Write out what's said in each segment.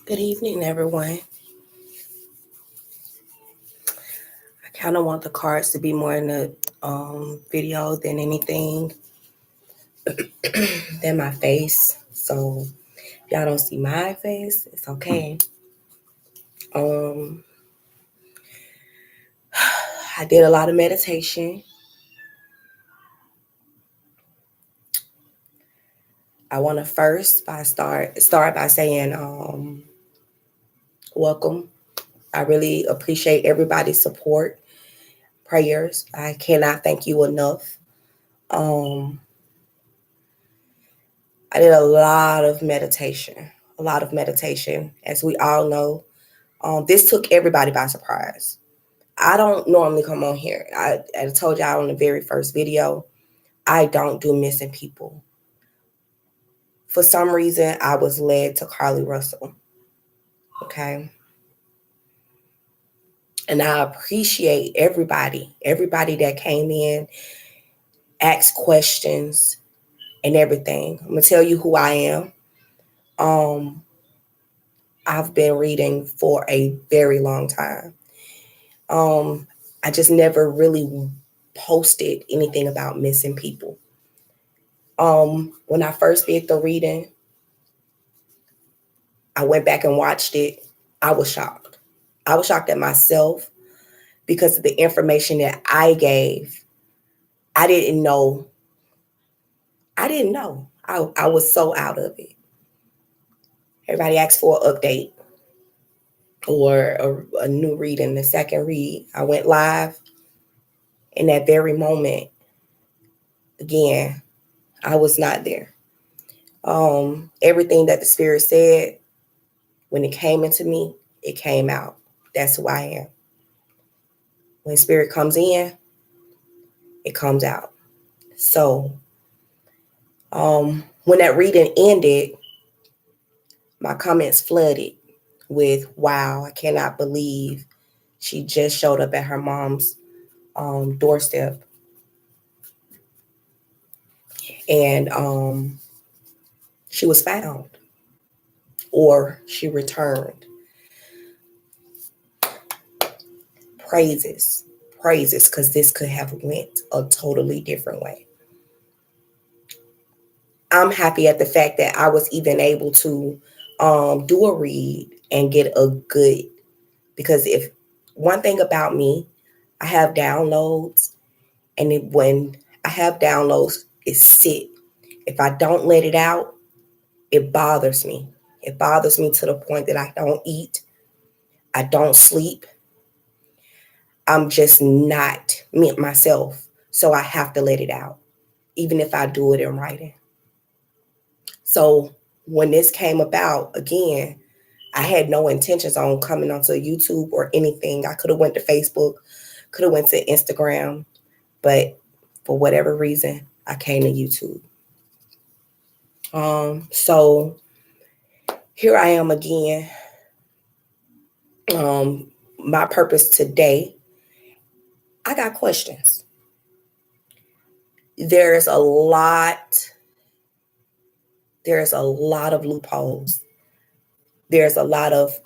Good evening, everyone. I kind of want the cards to be more in the video than anything than my face. So if y'all don't see my face, it's okay. Um, I did a lot of meditation. I want to first start by saying welcome. I really appreciate everybody's support, prayers. I cannot thank you enough. Um, I did a lot of meditation. As we all know, this took everybody by surprise. I don't normally come on here. I told y'all on the very first video, I don't do missing people. For some reason, I was led to Carlethia Russell. Okay. And I appreciate everybody that came in, asked questions and everything. I'm going to tell you who I am. I've been reading for a very long time. I just never really posted anything about missing people. When I first did the reading, I went back and watched it. I was shocked. I was shocked at myself because of the information that I gave. I didn't know. I was so out of it. Everybody asked for an update or a new reading, the second read. I went live in that very moment. Again, I was not there. Everything that the Spirit said, when it came into me, it came out. That's who I am. When Spirit comes in, it comes out. So when that reading ended, my comments flooded with, wow, I cannot believe she just showed up at her mom's doorstep. And she was found, or she returned. Praises, because this could have went a totally different way. I'm happy at the fact that I was even able to do a read and get a good, because if one thing about me, I have downloads, and when I have downloads, it sit. If I don't let it out, it bothers me. It bothers me to the point that I don't eat, I don't sleep. I'm just not me myself. So I have to let it out, even if I do it in writing. So when this came about, again, I had no intentions on coming onto YouTube or anything. I could have went to Facebook, could have went to Instagram, but for whatever reason, I came to YouTube. So here I am again. My purpose today, I got questions. There's a lot of loopholes. There's a lot of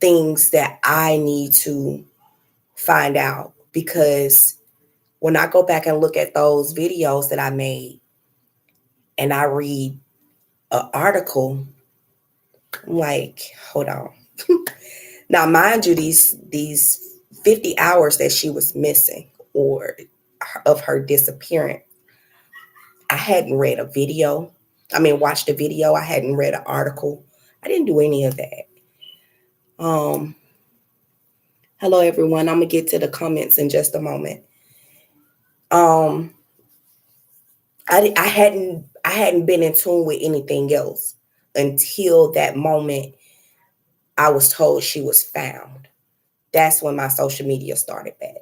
things that I need to find out, because when I go back and look at those videos that I made and I read an article, I'm like, hold on. Now, mind you, these 50 hours that she was missing or of her disappearance, I hadn't read a video. Watched a video. I hadn't read an article. I didn't do any of that. Hello, everyone. I'm going to get to the comments in just a moment. I hadn't been in tune with anything else until that moment I was told she was found. That's when my social media started back,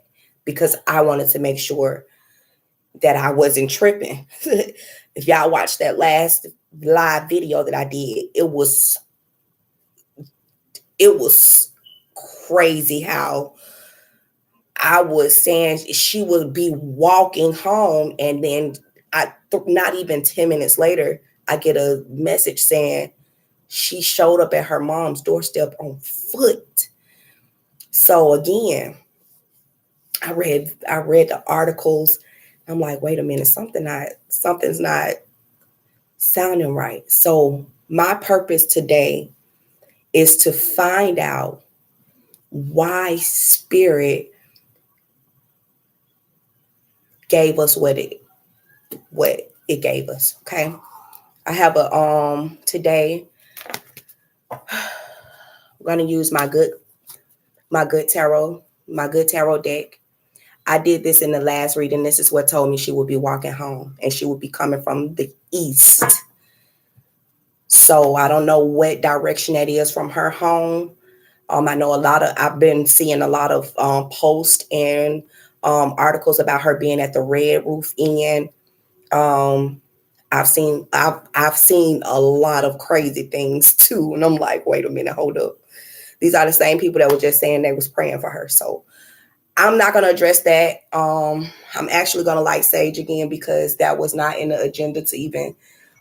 because I wanted to make sure that I wasn't tripping. If y'all watched that last live video that I did, it was crazy how I was saying she would be walking home, and then not even 10 minutes later, I get a message saying, she showed up at her mom's doorstep on foot. So again, I read the articles. I'm like, wait a minute, something's not sounding right. So my purpose today is to find out why spirit gave us what it gave us. Okay. I have a today I'm gonna use my good tarot deck. I did this in the last reading. This is what told me she would be walking home and she would be coming from the east. So I don't know what direction that is from her home. I know I've been seeing a lot of posts and articles about her being at the Red Roof Inn. I've seen a lot of crazy things too. And I'm like, wait a minute, hold up. These are the same people that were just saying they was praying for her. So I'm not going to address that. I'm actually going to light sage again because that was not in the agenda to even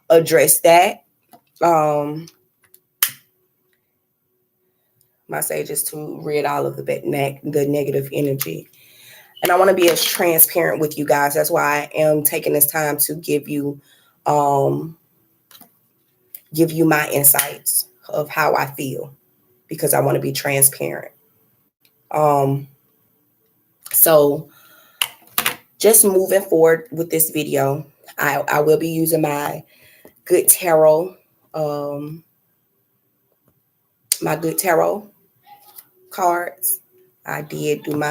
address that. My sage is to rid all of the negative energy. And I want to be as transparent with you guys. That's why I am taking this time to give you my insights of how I feel, because I want to be transparent. So just moving forward with this video, I will be using my good tarot, cards. I did do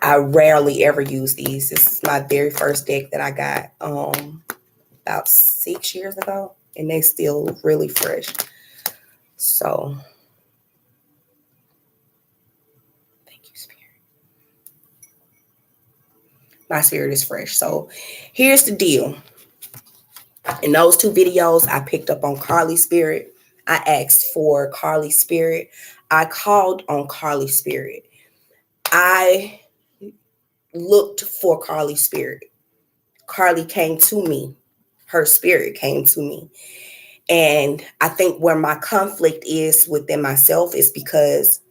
I rarely ever use these. This is my very first deck that I got about 6 years ago, and they still really fresh. So thank you, Spirit. My spirit is fresh. So here's the deal. In those 2 videos, I picked up on Carly's spirit. I asked for Carly's spirit. I called on Carly's spirit. I looked for Carly's spirit. Carly came to me. Her spirit came to me. And I think where my conflict is within myself is because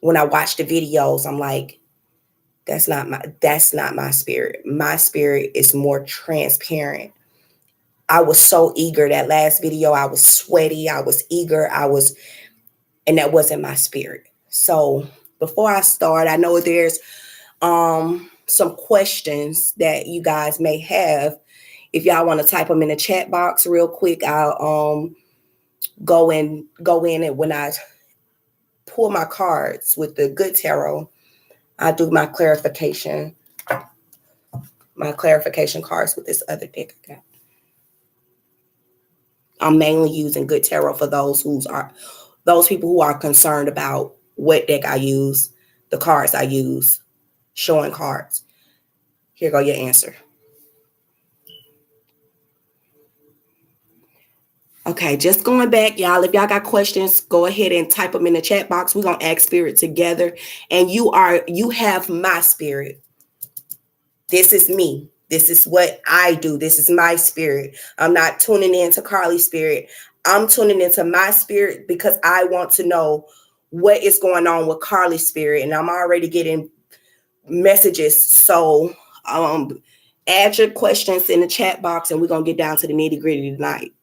when I watch the videos, I'm like, that's not my spirit. My spirit is more transparent. I was so eager. That last video, I was sweaty. I was eager. And that wasn't my spirit. So before I start, I know there's some questions that you guys may have. If y'all want to type them in the chat box real quick, I'll go in and when I pull my cards with the good tarot, I do my clarification cards with this other deck I got. I'm mainly using good tarot for those people who are concerned about what deck I use, the cards I use, showing cards. Here go your answer. Okay, just going back, y'all. If y'all got questions, go ahead and type them in the chat box. We're gonna ask spirit together. And you have my spirit. This is me. This is what I do. This is my spirit. I'm not tuning into Carly's spirit. I'm tuning into my spirit because I want to know what is going on with Carly's spirit. And I'm already getting messages. So add your questions in the chat box and we're going to get down to the nitty gritty tonight.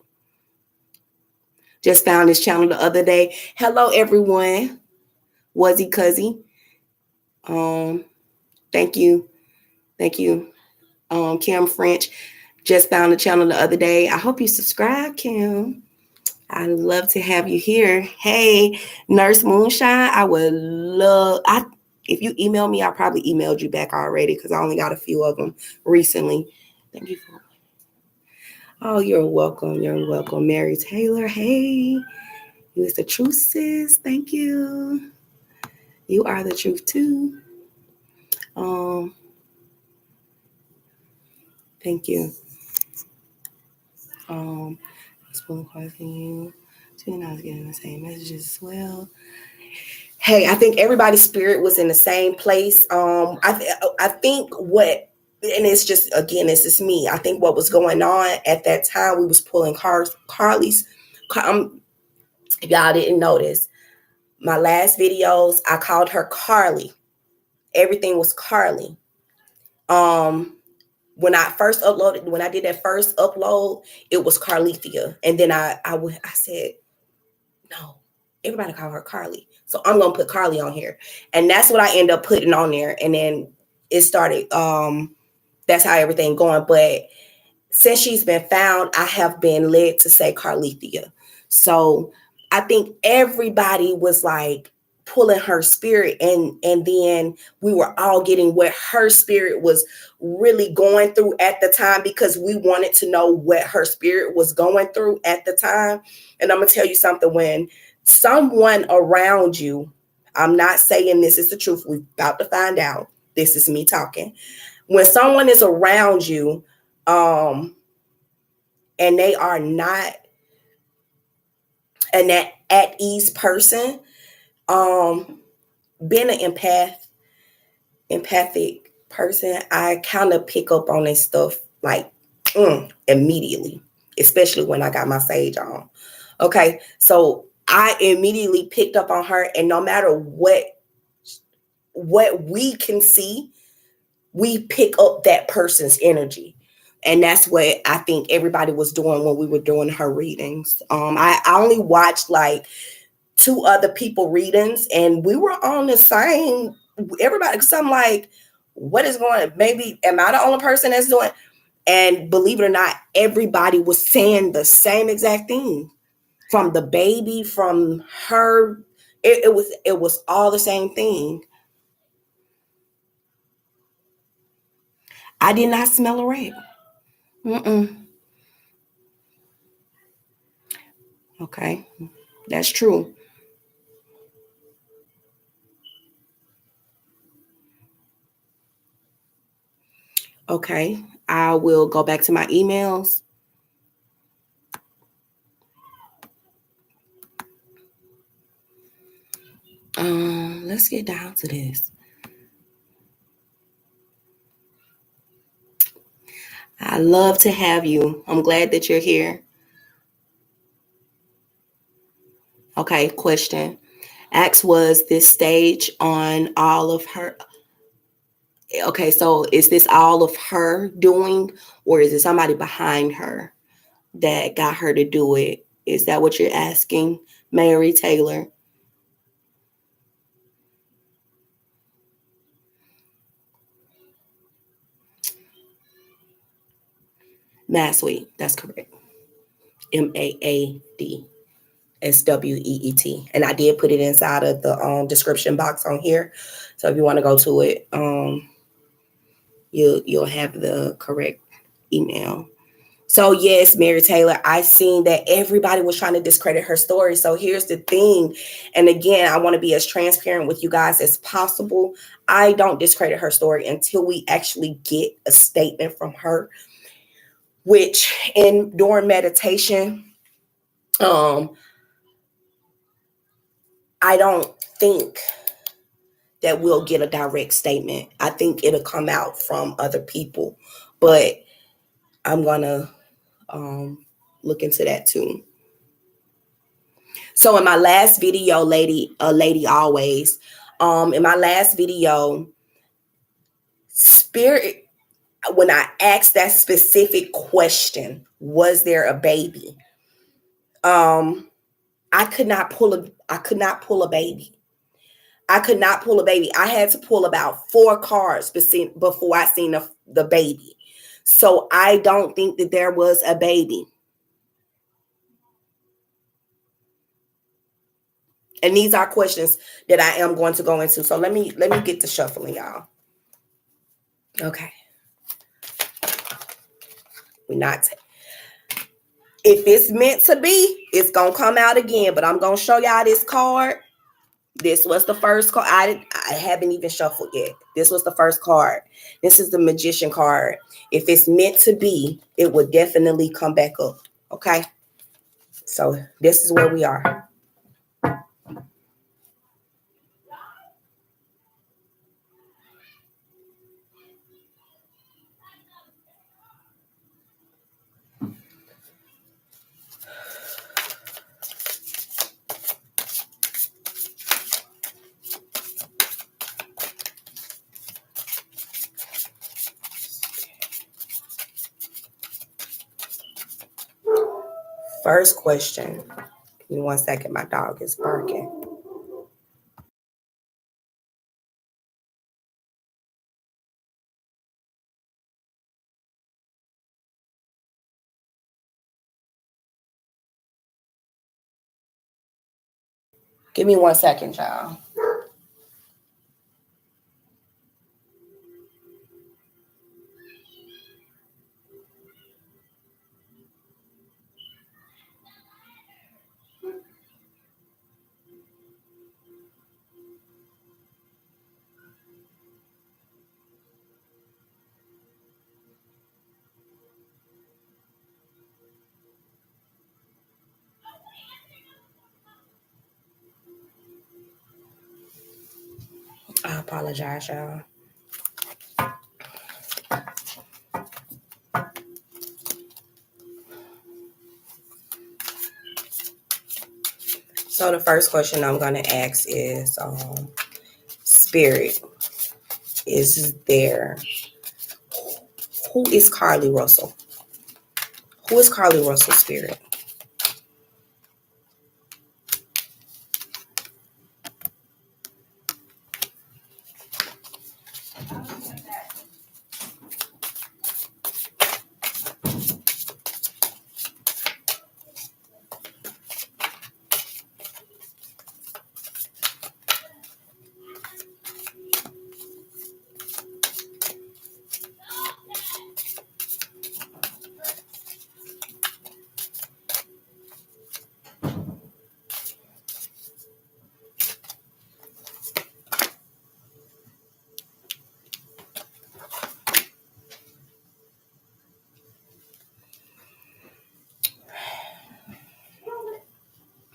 Just found this channel the other day. Hello, everyone. Wuzzy Cuzzy. Thank you. Kim French. Just found the channel the other day. I hope you subscribe, Kim. I'd love to have you here. Hey, Nurse Moonshine. I would love... if you email me, I probably emailed you back already because I only got a few of them recently. Thank you for... Oh, you're welcome. You're welcome. Mary Taylor. Hey, you is the truth, sis. Thank you. You are the truth too. Thank you. Spoon causing you. I was getting the same messages as well. Hey, I think everybody's spirit was in the same place. I think what and it's just, again, this is me. I think what was going on at that time, we was pulling Carly's. If y'all didn't notice, my last videos, I called her Carly. Everything was Carly. When I did that first upload, it was Carlethia, and then I said, no, everybody call her Carly, so I'm gonna put Carly on here, and that's what I end up putting on there, and then it started. That's how everything going, but since she's been found, I have been led to say Carlethia. So I think everybody was like pulling her spirit, and then we were all getting what her spirit was really going through at the time, because we wanted to know what her spirit was going through at the time. And I'm gonna tell you something, when someone around you, I'm not saying this is the truth, we're about to find out, this is me talking, when someone is around you, and they are not an at ease person, being an empathic person, I kind of pick up on this stuff like immediately, especially when I got my sage on. Okay, so I immediately picked up on her, and no matter what we can see, we pick up that person's energy. And that's what I think everybody was doing when we were doing her readings. I only watched like 2 other people readings, and we were on the same, everybody, because I'm like, what is going on? Maybe am I the only person that's doing? And believe it or not, everybody was saying the same exact thing, from the baby, from her. It was all the same thing. I did not smell a rat. Okay, that's true. Okay, I will go back to my emails. Let's get down to this. I love to have you. I'm glad that you're here. Okay, question. Ax, was this stage on all of her? Okay, so is this all of her doing, or is it somebody behind her that got her to do it? Is that what you're asking, Mary Taylor? Massweet, that's correct. MAADSWEET. And I did put it inside of the description box on here. So if you want to go to it, you'll have the correct email. So yes, Mary Taylor, I seen that everybody was trying to discredit her story. So here's the thing. And again, I want to be as transparent with you guys as possible. I don't discredit her story until we actually get a statement from her, which during meditation, I don't think that we'll get a direct statement. I think it'll come out from other people, but I'm gonna look into that too. So in my last video, lady always, in my last video, spirit, when I asked that specific question, was there a baby? I could not pull a baby. I could not pull a baby. I had to pull about 4 cards before I seen the baby. So I don't think that there was a baby. And these are questions that I am going to go into. So let me get to shuffling, y'all. Okay. We're not. If it's meant to be, it's gonna come out again. But I'm gonna show y'all this card. This was the first card. I haven't even shuffled yet. This was the first card. This is the Magician card. If it's meant to be, it will definitely come back up. Okay. So this is where we are. first question, give me 1 second, my dog is barking. Give me 1 second, y'all. I apologize, y'all. So the first question I'm going to ask is, Spirit, is there, who is Carly Russell? Who is Carly Russell, Spirit?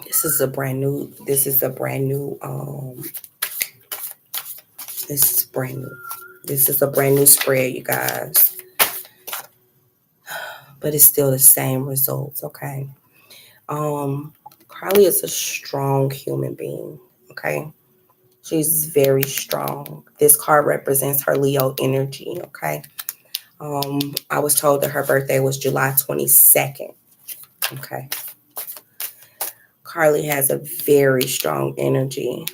This is a brand new, this is brand new spread, you guys. But it's still the same results, okay? Carly is a strong human being, okay? She's very strong. This card represents her Leo energy, okay? I was told that her birthday was July 22nd, okay? Carly has a very strong energy.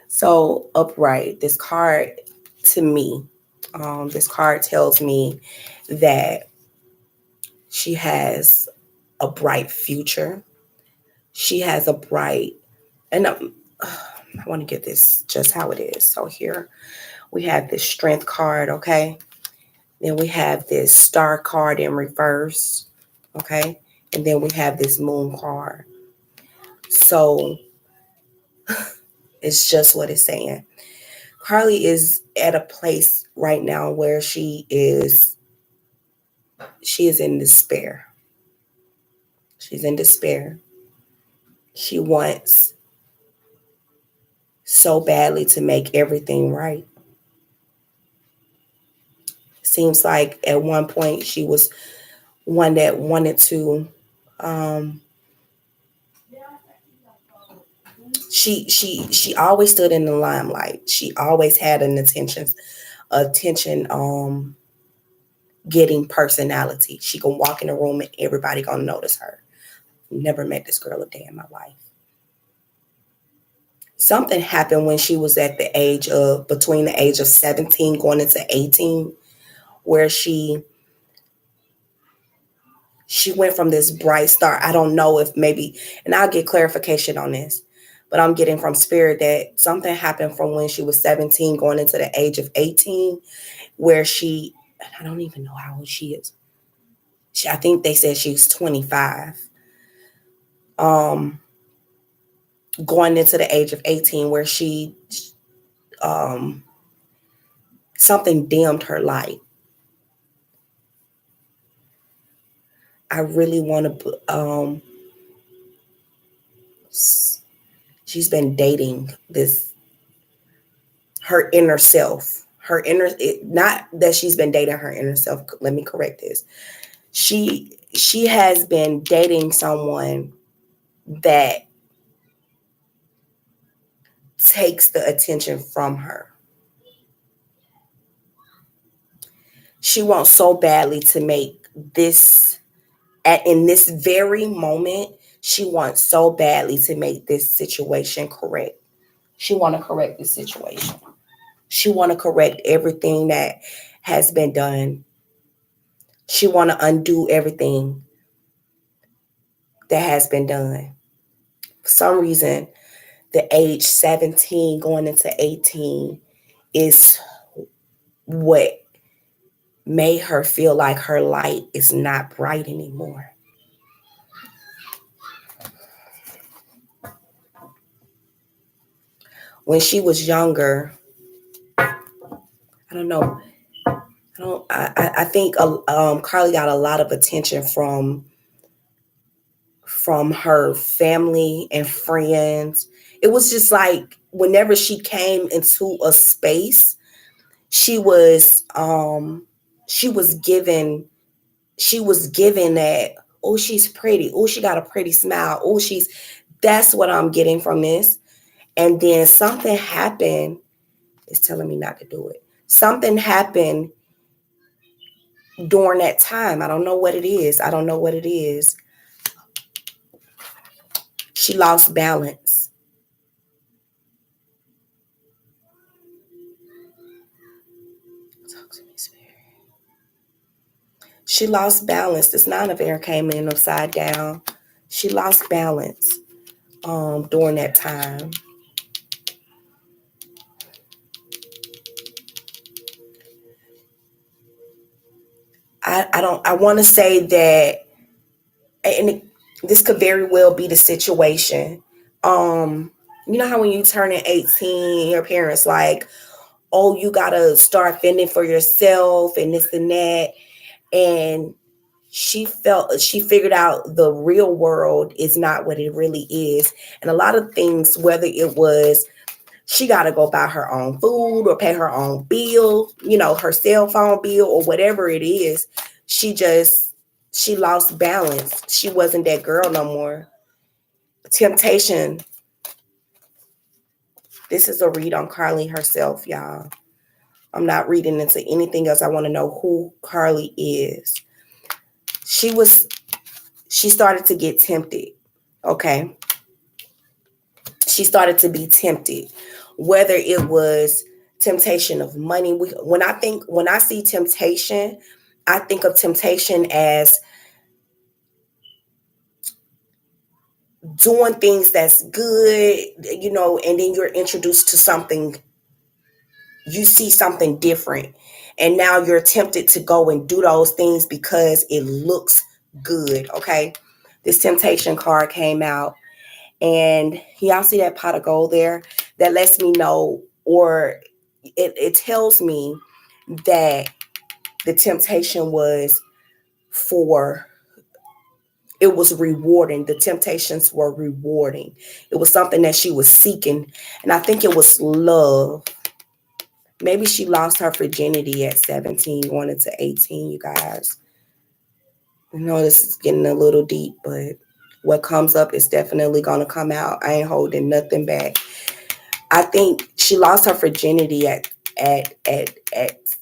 So upright, this card to me, this card tells me that she has a bright future. She has a bright, and I want to get this just how it is. So here we have this strength card, okay? Then we have this star card in reverse, okay? And then we have this moon card. So it's just what it's saying. Carly is at a place right now where she is in despair. She's in despair. She wants so badly to make everything right. Seems like at one point she was one that wanted to she always stood in the limelight. She always had an attention getting personality. She can walk in a room and everybody gonna notice her. Never met this girl a day in my life. Something happened when she was at the age of, between the age of 17 going into 18, where she went from this bright star. I don't know if maybe, and I'll get clarification on this, but I'm getting from Spirit that something happened from when she was 17 going into the age of 18, where I don't even know how old she is. I think they said she's 25. Going into the age of 18, where she something dimmed her light. I really want to she's been dating her inner self. Not that she's been dating her inner self. Let me correct this. She has been dating someone that takes the attention from her. She wants so badly to make this in this very moment, she wants so badly to make this situation correct. She want to correct the situation. She want to correct everything that has been done. She want to undo everything that has been done. For some reason, the age 17 going into 18 is what made her feel like her light is not bright anymore. When she was younger, I don't know. I think Carly got a lot of attention from her family and friends. It was just like whenever she came into a space, she was given that, oh, she's pretty, oh, she got a pretty smile, oh, that's what I'm getting from this. And then something happened. It's telling me not to do it. Something happened during that time. I don't know what it is. She lost balance. Talk to me, Spirit. She lost balance. This Nine of Air came in upside down. She lost balance during that time. I want to say that, and this could very well be the situation. You know how when you turn 18, your parents like, oh, you gotta start fending for yourself and this and that. And she figured out the real world is not what it really is. And a lot of things, whether it was she got to go buy her own food or pay her own bill, her cell phone bill or whatever it is, she lost balance. She wasn't that girl no more. Temptation. This is a read on Carly herself, y'all. I'm not reading into anything else. I want to know who Carly is. She started to get tempted. Okay. She started to be tempted, whether it was temptation of money. When I see temptation, I think of temptation as doing things that's good, and then you're introduced to something, you see something different, and now you're tempted to go and do those things because it looks good. Okay. This temptation card came out, and y'all see that pot of gold there? That lets me know, or it tells me that the temptation was it was rewarding. The temptations were rewarding. It was something that she was seeking. And I think it was love. Maybe she lost her virginity at 17, going into 18, you guys. I know this is getting a little deep, but what comes up is definitely going to come out. I ain't holding nothing back. I think she lost her virginity at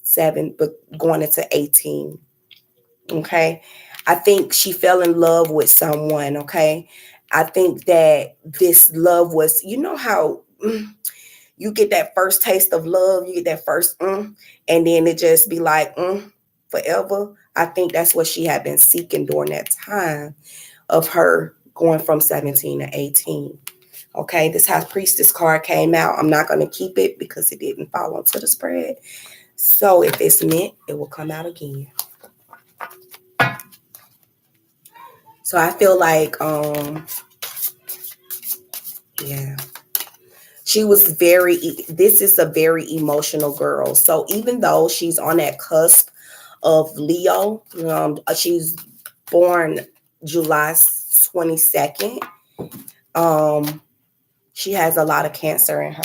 7, but going into 18. Okay. I think she fell in love with someone. Okay. I think that this love was, how you get that first taste of love, you get that first, and then it just be like, forever. I think that's what she had been seeking during that time of her going from 17 to 18. Okay, this High Priestess card came out. I'm not going to keep it because it didn't fall onto the spread. So if it's meant, it will come out again. So I feel like, yeah, this is a very emotional girl. So even though she's on that cusp of Leo, she's born July 22nd. She has a lot of Cancer in her.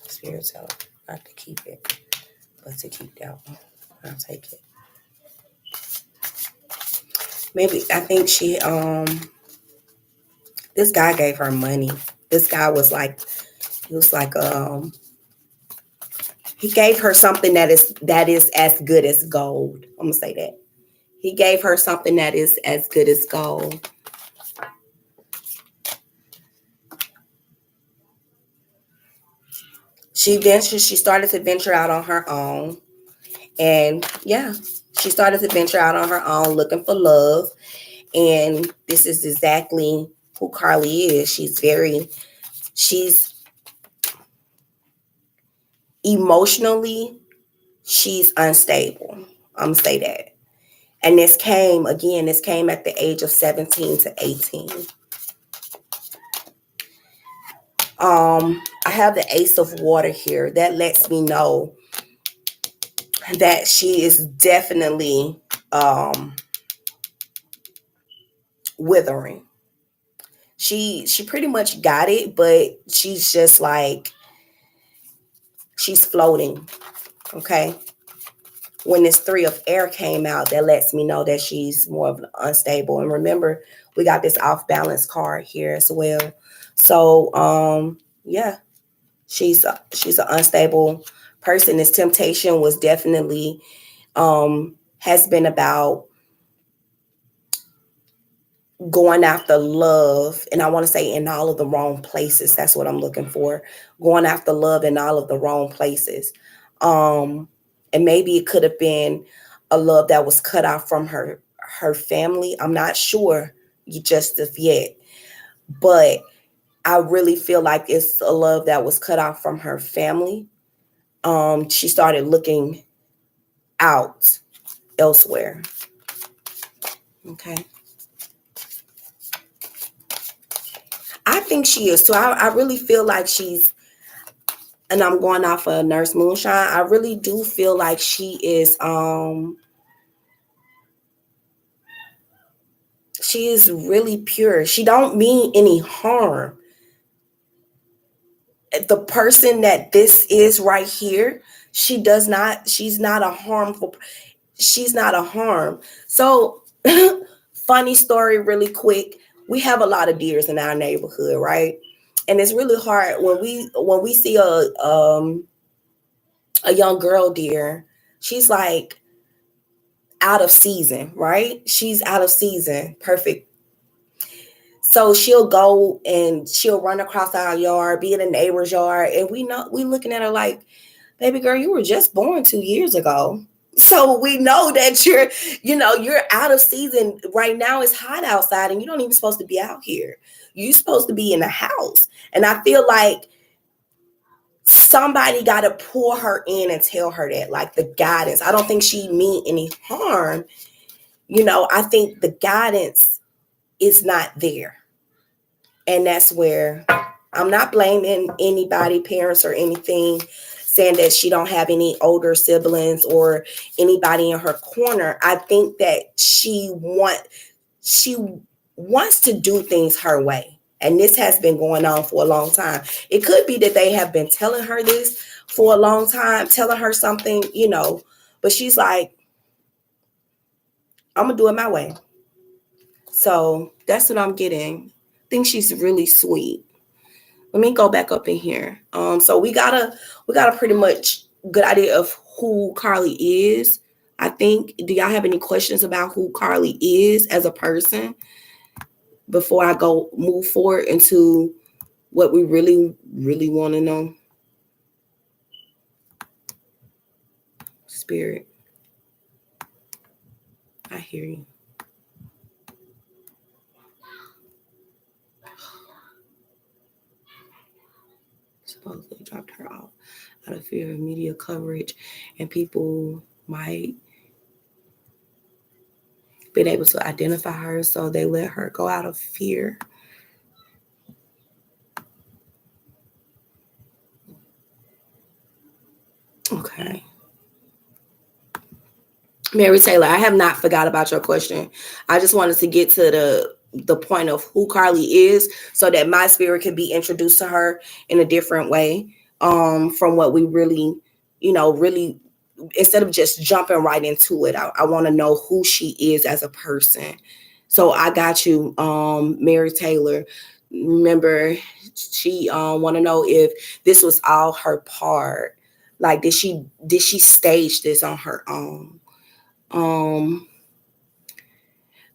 Spirit tell not to keep it, but to keep that one. I'll take it. Maybe I think this guy gave her money. This guy was like, He was like, he gave her something that is as good as gold. I'm gonna say that. He gave her something that is as good as gold. She started to venture out on her own. And yeah, she started to venture out on her own looking for love. And this is exactly who Carly is. She's emotionally, she's unstable. I'm gonna say that. And this came at the age of 17 to 18. I have the Ace of Water here. That lets me know that she is definitely withering. She pretty much got it, but she's just like, she's floating. Okay. When this Three of Air came out, that lets me know that she's more of an unstable. And remember, we got this off balance card here as well. So yeah, she's an unstable person. This temptation was definitely has been about going after love, and I want to say in all of the wrong places. That's what I'm looking for. Going after love in all of the wrong places. And maybe it could have been a love that was cut off from her family. I'm not sure just of yet, but I really feel like it's a love that was cut off from her family. She started looking out elsewhere. Okay. I think she is too. I really feel like she's, and I'm going off of Nurse Moonshine. I really do feel like she is really pure. She don't mean any harm. The person that this is right here, she's not a harm. So funny story really quick. We have a lot of deers in our neighborhood, right? And it's really hard when we see a young girl deer. She's like out of season, right? She's out of season. Perfect. So she'll go and she'll run across our yard, be in a neighbor's yard, and we looking at her like, baby girl, you were just born 2 years ago. So we know that you're out of season right now. It's hot outside and you don't even supposed to be out here. You're supposed to be in the house. And I feel like somebody got to pull her in and tell her that, like the guidance. I don't think she mean any harm. I think the guidance is not there. And that's where I'm not blaming anybody, parents or anything, saying that she don't have any older siblings or anybody in her corner. I think that she wants to do things her way. And this has been going on for a long time. It could be that they have been telling her this for a long time, telling her something, but she's like, I'm going to do it my way. So that's what I'm getting. I think she's really sweet. Let me go back up in here. So we got a pretty much good idea of who Carly is. I think. Do y'all have any questions about who Carly is as a person before I move forward into what we really, really want to know? Spirit, I hear you. Supposedly dropped her off out of fear of media coverage, and people might been able to identify her, so they let her go out of fear. Okay. Mary Taylor, I have not forgot about your question. I just wanted to get to the point of who Carly is so that my spirit can be introduced to her in a different way, from what we really, really, instead of just jumping right into it. I want to know who she is as a person. So I got you, Mary Taylor. Remember, she want to know if this was all her part. Like, did she stage this on her own?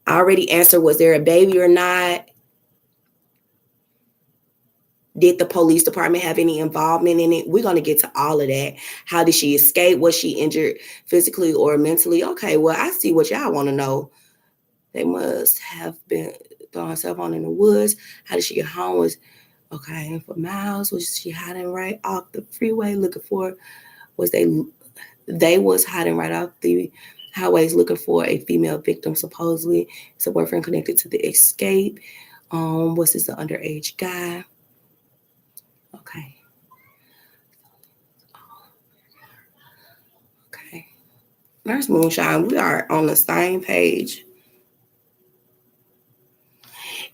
I already answered, was there a baby or not? Did the police department have any involvement in it? We're going to get to all of that. How did she escape? Was she injured physically or mentally? Okay, well, I see what y'all want to know. They must have been throwing herself on in the woods. How did she get home? Okay, for miles. Was she hiding right off the freeway looking for? Was they was hiding right off the highways looking for a female victim, supposedly. It's a boyfriend connected to the escape. Was this an underage guy? Okay. Okay. Nurse Moonshine, we are on the same page.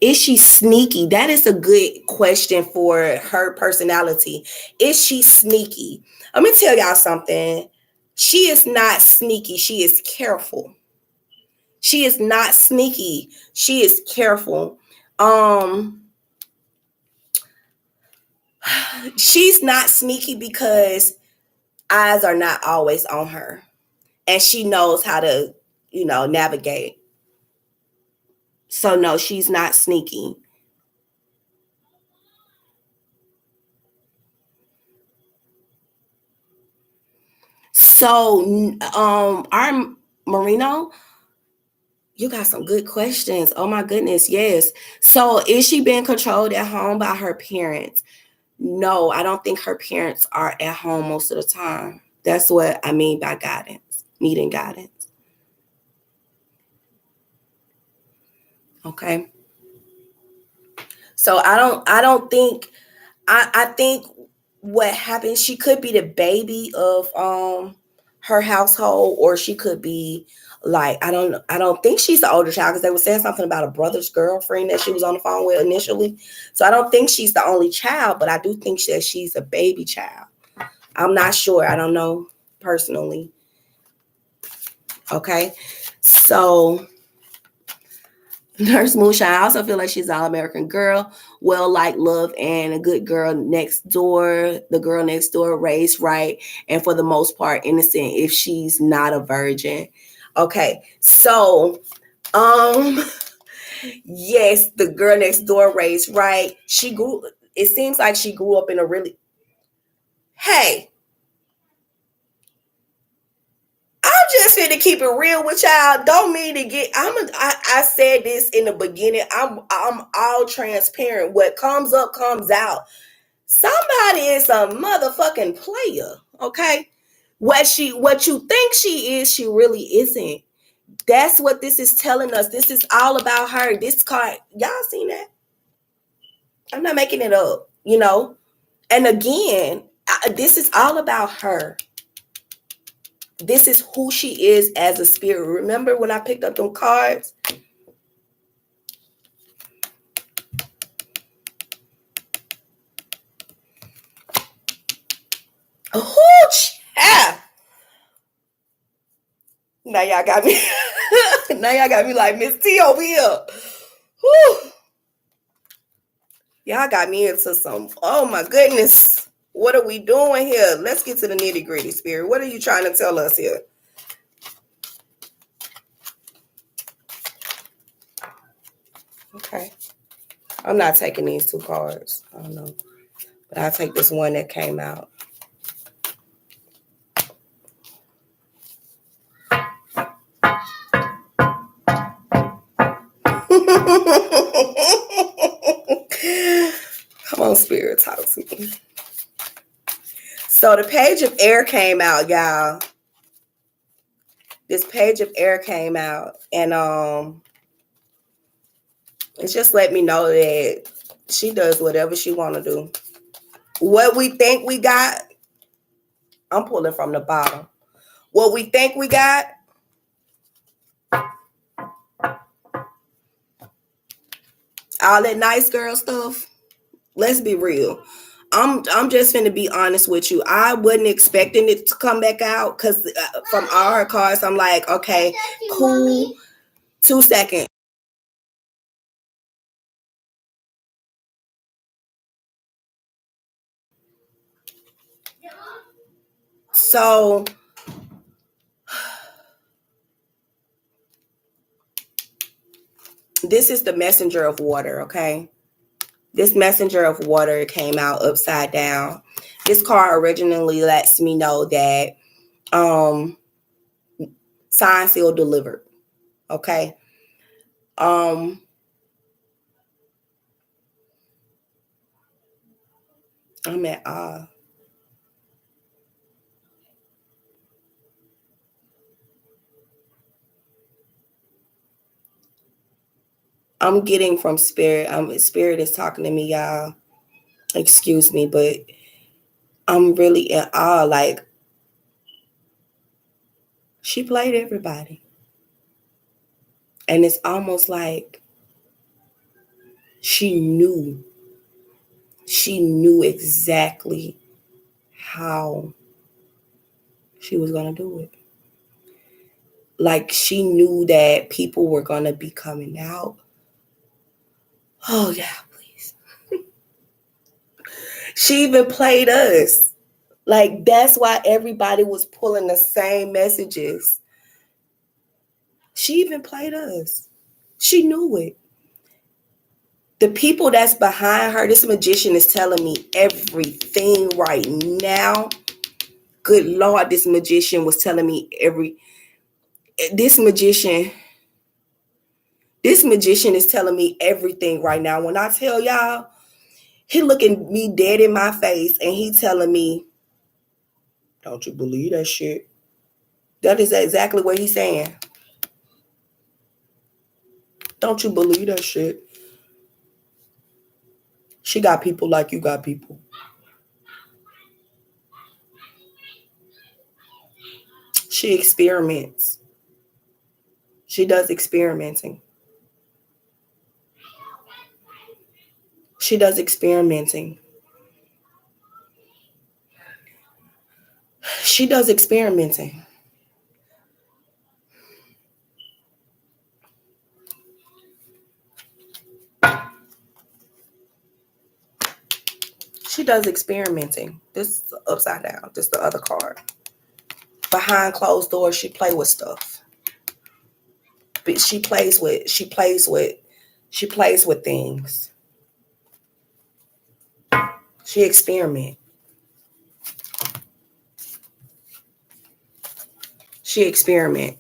Is she sneaky? That is a good question for her personality. Is she sneaky? Let me tell y'all something. She is not sneaky. She is careful. She is not sneaky. She is careful. She's not sneaky because eyes are not always on her. And she knows how to, navigate. So no, she's not sneaky. So, our Marino, you got some good questions. Oh my goodness, yes. So, is she being controlled at home by her parents? No, I don't think her parents are at home most of the time. That's what I mean by guidance, needing guidance. Okay. So I don't think I think what happened, she could be the baby of her household, or she could be like, I don't think she's the older child, because they were saying something about a brother's girlfriend that she was on the phone with initially. So I don't think she's the only child, but I do think that she's a baby child. I'm not sure. I don't know personally. Okay. So Nurse Moonshine, I also feel like she's an all-American girl, well-liked, love, and a good girl next door. The girl next door, raised right, and for the most part, innocent if she's not a virgin. Okay, so, yes, the girl next door, raised right. It seems like she grew up in a really, hey, I'm just here to keep it real with y'all. Don't mean to get. I said this in the beginning. I'm all transparent. What comes up comes out. Somebody is a motherfucking player. Okay, what you think she is, she really isn't. That's what this is telling us. This is all about her. This card, y'all seen that? I'm not making it up. And again, this is all about her. This is who she is as a spirit. Remember when I picked up them cards? Yeah. Now y'all got me. Now y'all got me like Miss T over here. Whew. Y'all got me into some. Oh my goodness. What are we doing here? Let's get to the nitty gritty, spirit. What are you trying to tell us here? Okay. I'm not taking these two cards. I don't know. But I'll take this one that came out. Come on, spirit, talk to me. So the page of air came out, y'all. This page of air came out, and it just let me know that she does whatever she want to do. What we think we got, I'm pulling from the bottom. What we think we got, all that nice girl stuff. Let's be real. I'm just finna be honest with you. I wasn't expecting it to come back out, because from all her cards, I'm like, okay, cool. 2 seconds. So this is the messenger of water, okay? This messenger of water came out upside down. This card originally lets me know that signed, sealed, delivered. Okay. I'm at awe. I'm getting from spirit. Spirit is talking to me, y'all. Excuse me, but I'm really in awe. Like, she played everybody. And it's almost like she knew. She knew exactly how she was going to do it. Like, she knew that people were going to be coming out. Oh, yeah, please. She even played us. Like, that's why everybody was pulling the same messages. She even played us. She knew it. The people that's behind her, this magician is telling me everything right now. Good Lord, this magician was telling me this magician is telling me everything right now. When I tell y'all, he looking me dead in my face and he telling me, don't you believe that shit? That is exactly what he's saying. Don't you believe that shit? She got people like you got people. She experiments. She does experimenting. She does experimenting. She does experimenting. She does experimenting. This is upside down. This is the other card. Behind closed doors, she plays with stuff. But she plays with things. She experiment. She experiment.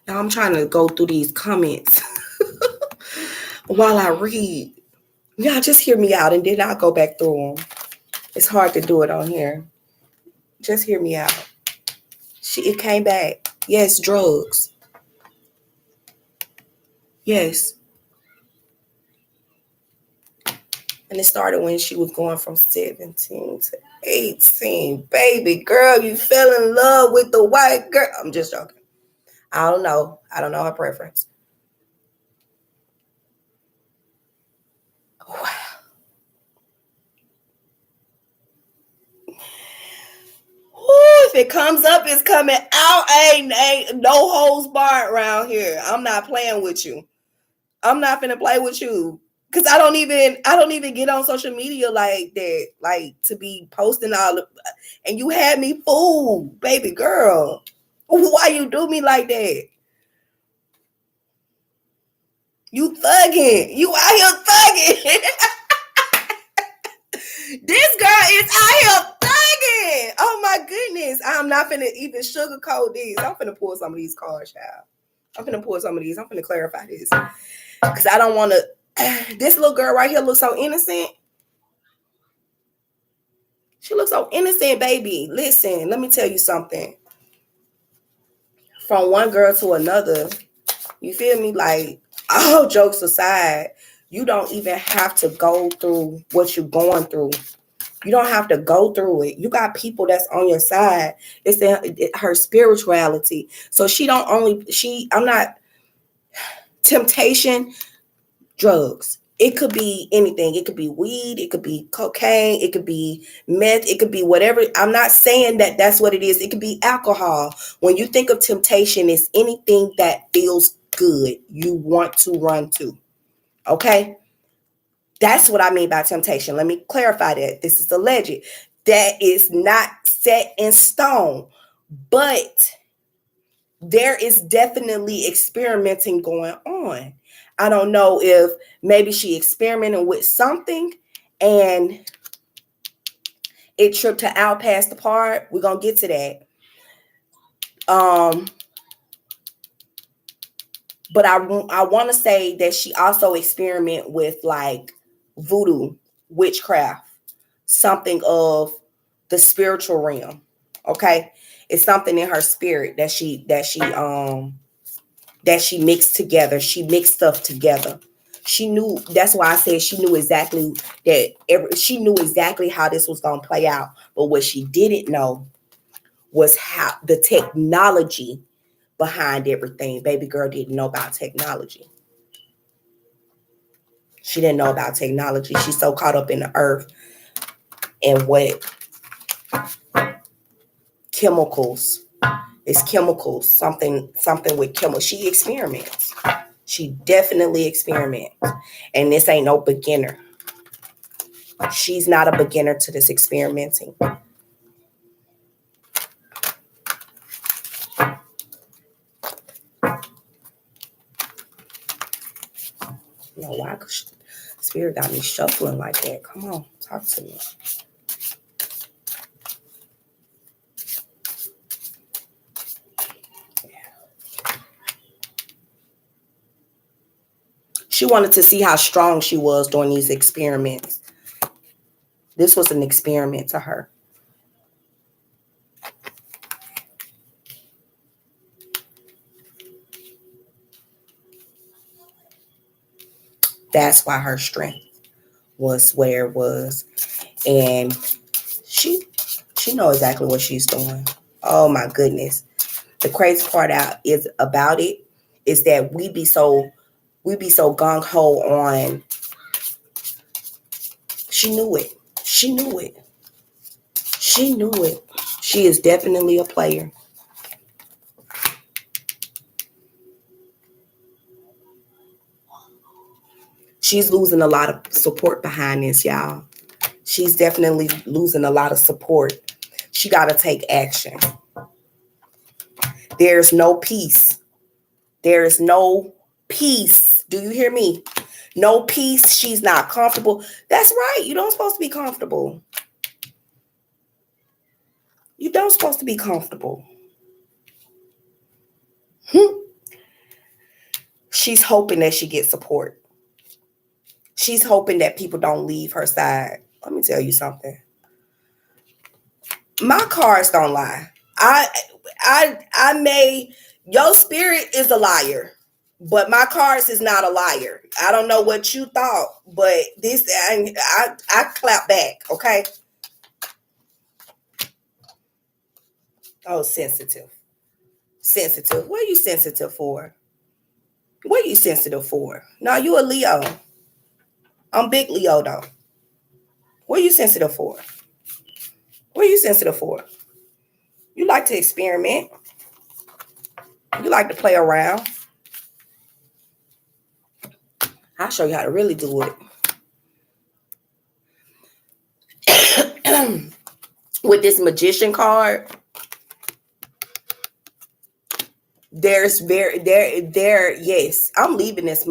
Now I'm trying to go through these comments while I read. Y'all just hear me out and then I'll go back through them. It's hard to do it on here. Just hear me out. It came back. Yes, drugs. Yes. And it started when she was going from 17 to 18. Baby girl, you fell in love with the white girl. I'm just joking. I don't know. I don't know her preference. Wow. If it comes up, it's coming out. Ain't no holds barred around here. I'm not playing with you. I'm not finna play with you. Cause I don't even get on social media like that, like to be posting and you had me fooled, baby girl. Why you do me like that? You thugging. You out here thugging. This girl is out here thugging. Oh my goodness. I'm not finna even sugarcoat these. I'm finna pull some of these cards, child. I'm finna pull some of these. I'm finna clarify this. Because I don't want to. This little girl right here looks so innocent. She looks so innocent, baby. Listen, let me tell you something. From one girl to another, you feel me? Like, all jokes aside, you don't even have to go through what you're going through. You don't have to go through it. You got people that's on your side. It's her spirituality. So I'm not, temptation, drugs. It could be anything. It could be weed. It could be cocaine. It could be meth. It could be whatever. I'm not saying that that's what it is. It could be alcohol. When you think of temptation, it's anything that feels good you want to run to. Okay? That's what I mean by temptation. Let me clarify that. This is alleged. That is not set in stone. But there is definitely experimenting going on. I don't know if maybe she experimented with something and it tripped her out past the part. We're going to get to that. But I want to say that she also experiment with like voodoo, witchcraft, something of the spiritual realm. Okay, it's something in her spirit that she mixed together. She mixed stuff together. She knew. That's why I said she knew exactly she knew exactly how this was gonna play out. But what she didn't know was how the technology behind everything. Baby girl didn't know about technology. She didn't know about technology. She's so caught up in the earth and what chemicals. It's chemicals. Something with chemicals. She experiments. She definitely experiments. And this ain't no beginner. She's not a beginner to this experimenting. No, why? Spirit got me shuffling like that. Come on, talk to me. She wanted to see how strong she was during these experiments. This was an experiment to her. That's why her strength was where it was. And she knows exactly what she's doing. Oh my goodness. The crazy part about it is that we be so gung-ho on. She knew it. She knew it. She knew it. She is definitely a player. She's losing a lot of support behind this, y'all. She's definitely losing a lot of support. She got to take action. There's no peace. There is no peace. Do you hear me? No peace. She's not comfortable. That's right. You don't supposed to be comfortable. You don't supposed to be comfortable. She's hoping that she gets support. She's hoping that people don't leave her side. Let me tell you something. My cards don't lie. I may, your spirit is a liar, but my cards is not a liar. I don't know what you thought, but this I clap back, okay? Oh, sensitive. Sensitive. What are you sensitive for? What are you sensitive for? No, you a Leo. I'm big Leo though. What are you sensitive for? What are you sensitive for? You like to experiment. You like to play around. I'll show you how to really do it. With this magician card, yes, I'm leaving this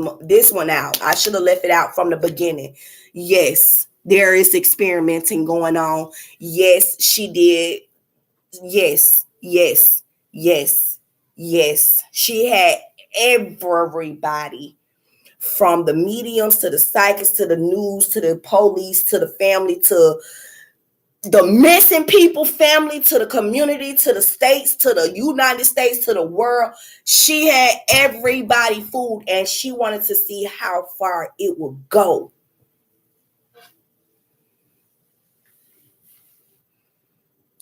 one out. I should have left it out from the beginning. Yes, there is experimenting going on. Yes, she did. Yes, yes, yes, yes. She had everybody from the mediums to the psychics to the news to the police to the family to the missing people family to the community to the states to the United States to the world. She had everybody fooled and she wanted to see how far it would go.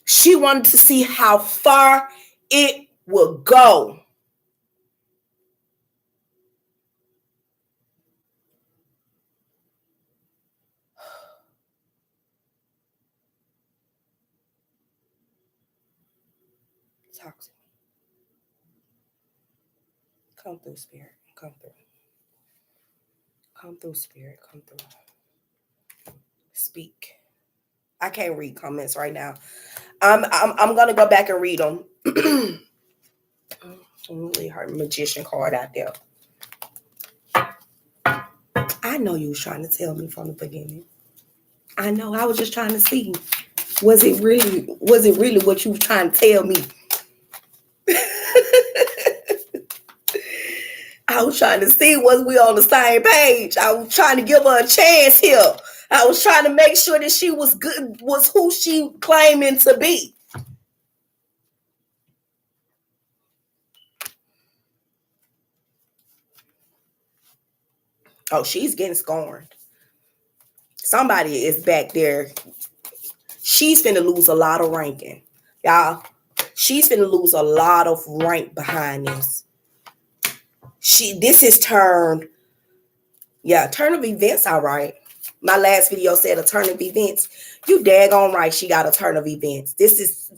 She wanted to see how far it would go. Talk to me. Come through, spirit. Come through. Come through, Spirit. Come through. Speak. I can't read comments right now. I'm gonna go back and read them. Really her magician card out there. I know you was trying to tell me from the beginning. I know. I was just trying to see. Was it really what you were trying to tell me? I was trying to see, was we on the same page? I was trying to give her a chance here. I was trying to make sure that she was good, was who she claiming to be. Oh, she's getting scorned. Somebody is back there. She's finna lose a lot of ranking. Y'all, she's finna lose a lot of rank behind this. This is turned, turn of events, all right. My last video said a turn of events. You daggone right, she got a turn of events. This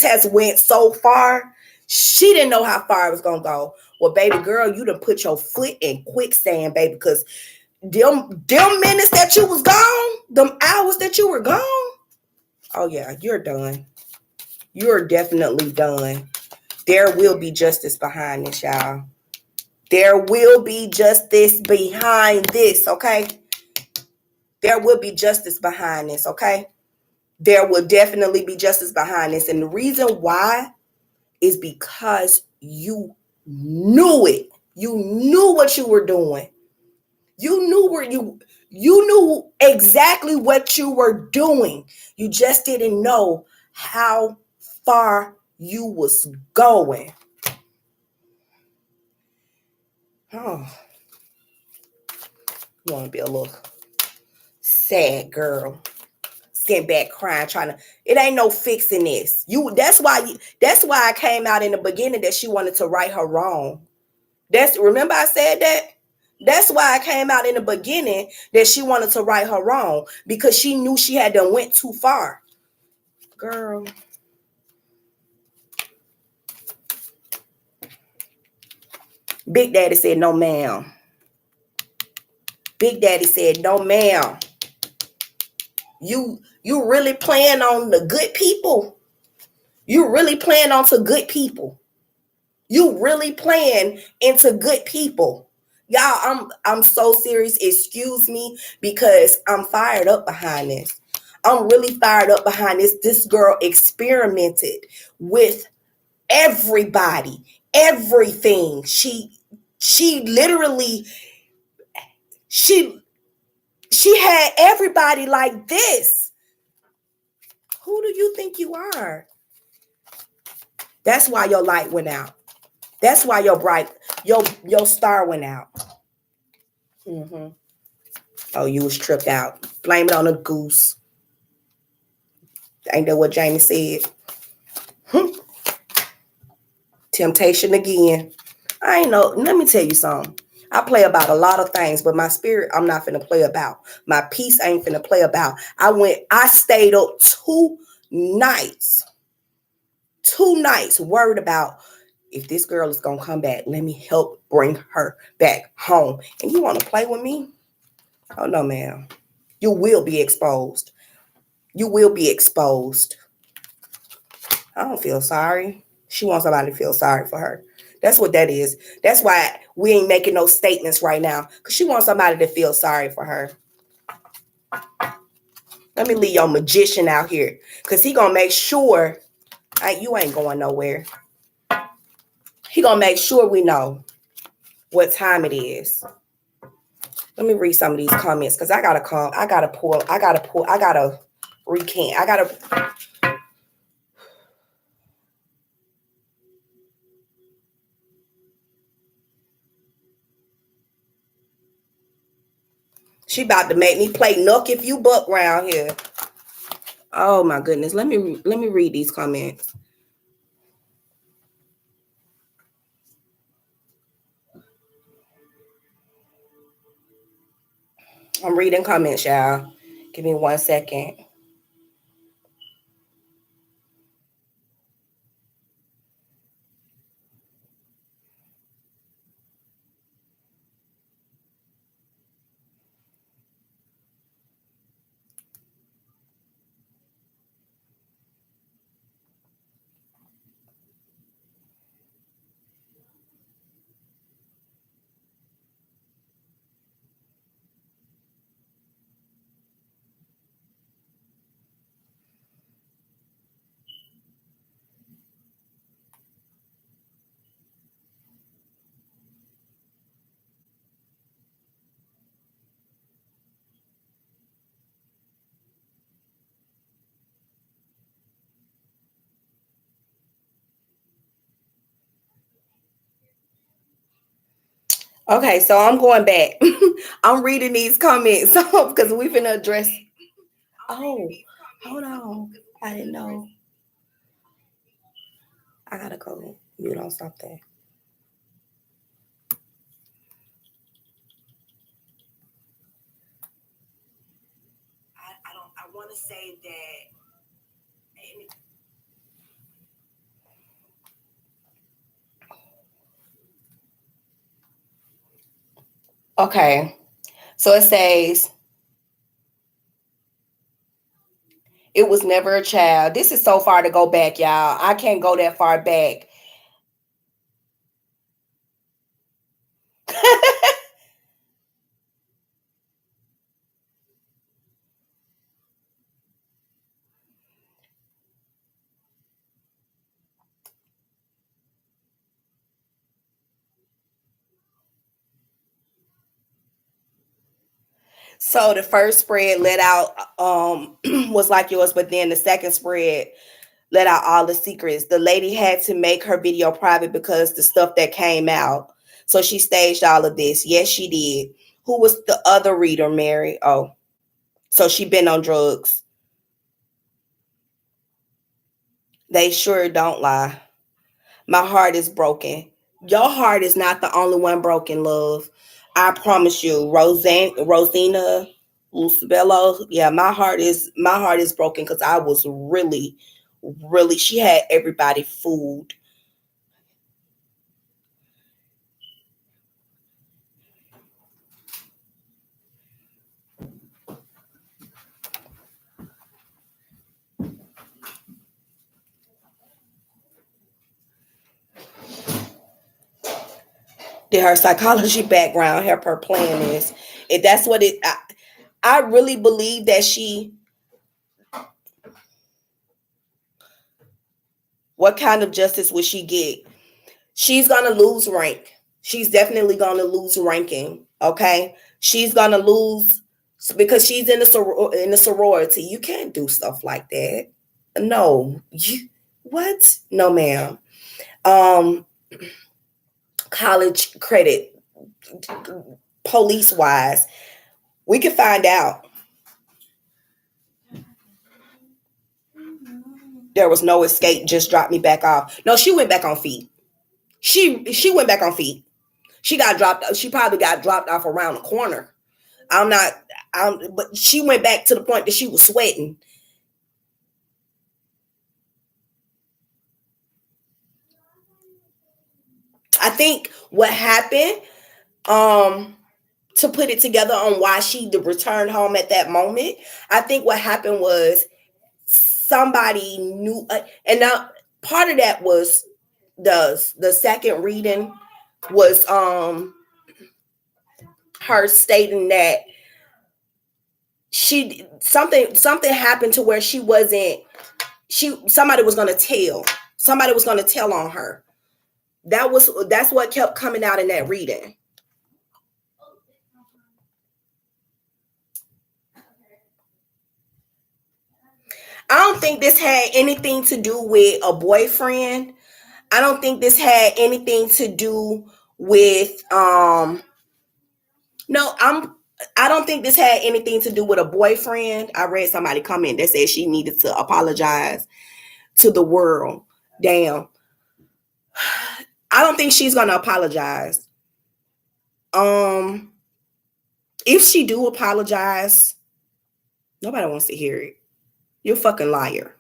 has went so far. She didn't know how far it was gonna go. Well, baby girl, you done put your foot in quicksand, baby, because them minutes that you was gone, them hours that you were gone. Oh yeah, you're done. You're definitely done. There will be justice behind this, y'all. There will be justice behind this, okay? There will be justice behind this, okay? There will definitely be justice behind this. And the reason why is because you knew it. You knew what you were doing. You knew exactly what you were doing. You just didn't know how far you was going. Oh, you want to be a little sad girl, sitting back crying, it ain't no fixing this. That's why I came out in the beginning that she wanted to right her wrong. Remember I said that? That's why I came out in the beginning that she wanted to right her wrong, because she knew she had done went too far. Girl. Big Daddy said, no, ma'am. Big Daddy said, no, ma'am. You really playing on the good people? You really playing on to good people? You really playing into good people? Y'all, I'm so serious. Excuse me, because I'm fired up behind this. I'm really fired up behind this. This girl experimented with everybody, everything. She literally, she had everybody like this. Who do you think you are? That's why your light went out. That's why your star went out. Mm-hmm. Oh, you was tripped out. Blame it on a goose. Ain't that what Jamie said? Temptation again. I ain't know. Let me tell you something. I play about a lot of things, but my spirit, I'm not finna play about. My peace ain't finna play about. I stayed up 2 nights. 2 nights worried about if this girl is gonna come back. Let me help bring her back home. And you wanna play with me? Oh no, ma'am. You will be exposed. You will be exposed. I don't feel sorry. She wants somebody to feel sorry for her. That's what that is. That's why we ain't making no statements right now, because she wants somebody to feel sorry for her. Let me leave your magician out here, because he gonna make sure you ain't going nowhere. He gonna make sure we know what time it is. Let me read some of these comments, because I gotta recant. She about to make me play Nuck If You Buck round here. Oh my goodness. Let me read these comments. I'm reading comments, y'all. Give me 1 second. Okay, so I'm going back. I'm reading these comments because we finna address. Oh, hold on. I didn't know. I gotta go mute on something. I don't. I want to say that. Okay, so it says it was never a child. This is so far to go back, y'all. I can't go that far back. So the first spread let out was like yours, but then the second spread let out all the secrets. The lady had to make her video private because the stuff that came out. So she staged all of this. Yes, she did. Who was the other reader, Mary? Oh, so she been on drugs. They sure don't lie. My heart is broken. Your heart is not the only one broken, love. I promise you, Rosina, Lucibello. Yeah, my heart is broken because I was really, really. She had everybody fooled. Did her psychology background help her plan this? If that's what it, I really believe that she. What kind of justice would she get? She's gonna lose rank. She's definitely gonna lose ranking. Okay, she's gonna lose because she's in the sorority. You can't do stuff like that. No, you what? No, ma'am. Um, college credit, police wise, we can find out. There was no escape. Just dropped me back off. No, she went back on feet. She went back on feet. She got dropped. She probably got dropped off around the corner. I'm not. But she went back to the point that she was sweating. I think what happened, um, to put it together on why she returned home at that moment. I think what happened was somebody knew, and now part of that was the second reading was her stating that she something happened to where she wasn't somebody was going to tell on her. That's what kept coming out in that reading. I don't think this had anything to do with a boyfriend. I don't think this had anything to do with no, I don't think this had anything to do with a boyfriend. I read somebody comment that said she needed to apologize to the world. Damn. I don't think she's gonna apologize. Um, if she do apologize, nobody wants to hear it. You're a fucking liar.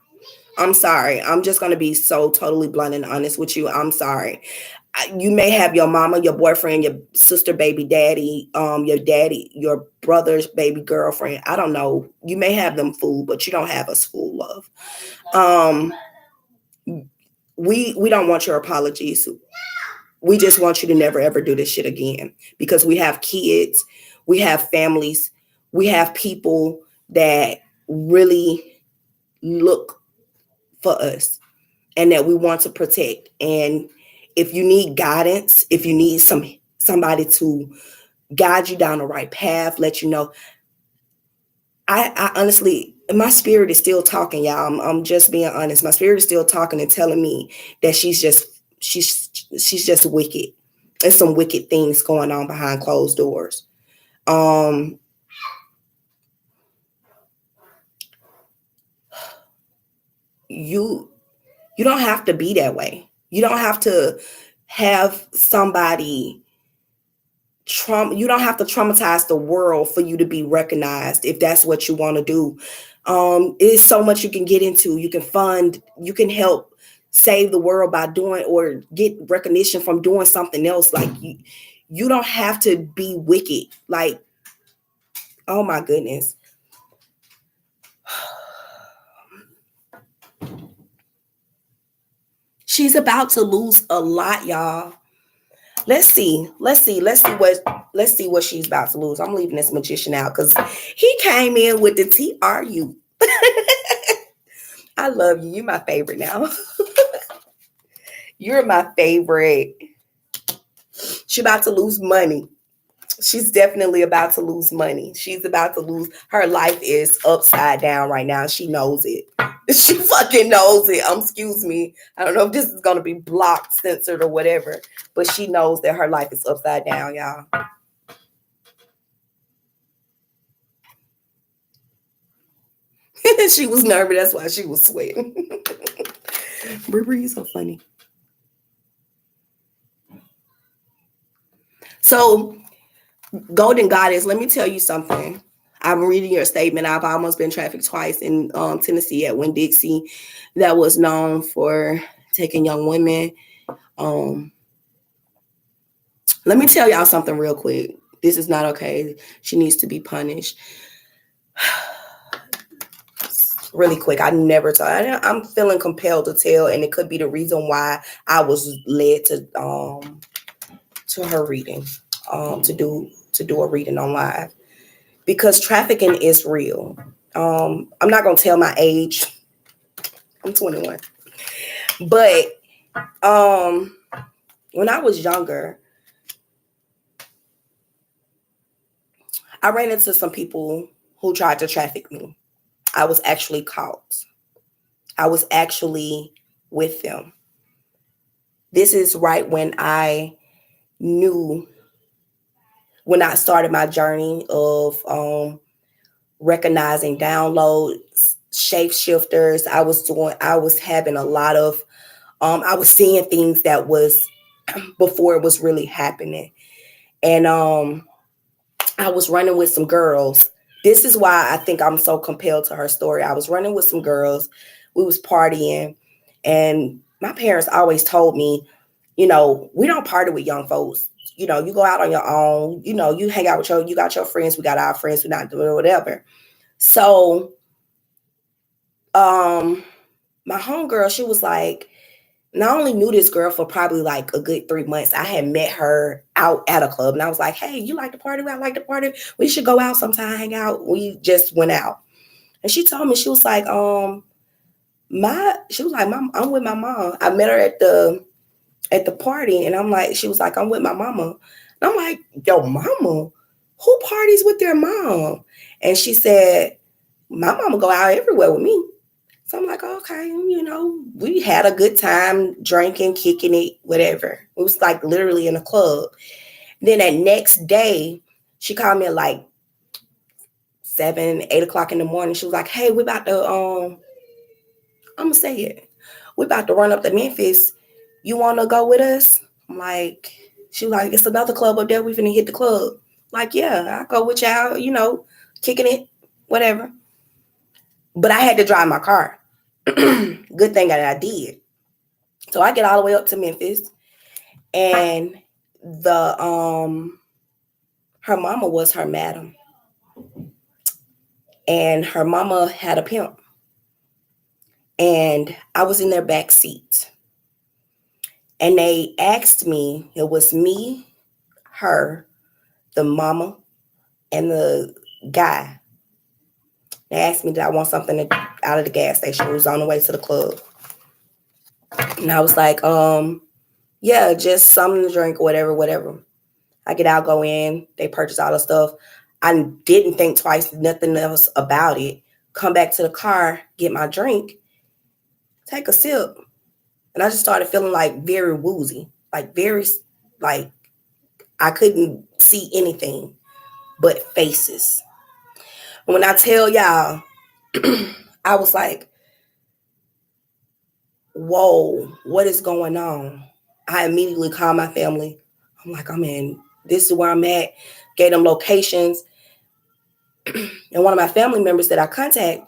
I'm sorry. I'm just gonna be so totally blunt and honest with you. I'm sorry. You may have your mama, your boyfriend, your sister, baby daddy, your daddy, your brother's baby girlfriend. I don't know. You may have them fooled, but you don't have us fooled, love. Um, we don't want your apologies. We just want you to never ever do this shit again because we have kids, we have families, we have people that really look for us and that we want to protect. And if you need guidance, if you need somebody to guide you down the right path, let you know. I honestly, my spirit is still talking, y'all. I'm just being honest. My spirit is still talking and telling me that she's just wicked. There's some wicked things going on behind closed doors. You don't have to be that way. You don't have to have somebody you don't have to traumatize the world for you to be recognized if that's what you want to do. It's so much you can get into. You can fund, you can help save the world by doing or get recognition from doing something else. Like you don't have to be wicked. Like, oh my goodness. She's about to lose a lot, y'all. Let's see what she's about to lose. I'm leaving this magician out because he came in with the TRU. I love you. You're my favorite now. You're my favorite. She's about to lose money. She's definitely about to lose money. She's about to lose. Her life is upside down right now. She knows it. She fucking knows it. Excuse me. I don't know if this is going to be blocked, censored, or whatever, but she knows that her life is upside down, y'all. She was nervous. That's why she was sweating. Brie, you're so funny. So, Golden Goddess, let me tell you something. I'm reading your statement. I've almost been trafficked twice in Tennessee at Winn-Dixie, that was known for taking young women. Let me tell y'all something real quick. This is not okay. She needs to be punished. Really quick, I never told. I'm feeling compelled to tell, and it could be the reason why I was led to her reading, to do a reading on live, because trafficking is real. I'm not gonna tell my age. I'm 21, but when I was younger, I ran into some people who tried to traffic me. I was actually caught. I was actually with them. This is right when I started my journey of recognizing downloads, shapeshifters. I was having a lot of, I was seeing things that was before it was really happening. And I was running with some girls. This is why I think I'm so compelled to her story. I was running with some girls. We was partying. And my parents always told me, we don't party with young folks. You go out on your own. You hang out with you got your friends. We got our friends. We're not doing whatever. So my homegirl, she was like, and I only knew this girl for probably like a good 3 months. I had met her out at a club, and I was like, hey, you like to party? I like to party. We should go out sometime, hang out. We just went out. And she told me, she was like, I'm with my mom. I met her at the party, and she was like, I'm with my mama. And I'm like, yo, mama? Who parties with their mom? And she said, my mama go out everywhere with me. So I'm like, okay, we had a good time drinking, kicking it, whatever. It was like literally in a club. Then that next day, she called me at like 7, 8 o'clock in the morning. She was like, hey, we're about to, I'm going to say it. We're about to run up to Memphis. You want to go with us? I'm like, she was like, it's another club up there. We finna hit the club. Like, yeah, I'll go with y'all, kicking it, whatever. But I had to drive my car. Good thing that I did. So I get all the way up to Memphis, and her mama was her madam, and her mama had a pimp, and I was in their back seat, and they asked me. It was me, her, the mama, and the guy. They asked me, did I want something out of the gas station? We was on the way to the club. And I was like, yeah, just something to drink, whatever. I get out, go in. They purchase all the stuff. I didn't think twice, nothing else about it. Come back to the car, get my drink, take a sip. And I just started feeling like very woozy, like very, like I couldn't see anything but faces. When I tell y'all, I was like, whoa, what is going on? I immediately called my family. I'm like, this is where I'm at. Gave them locations. And one of my family members that I contact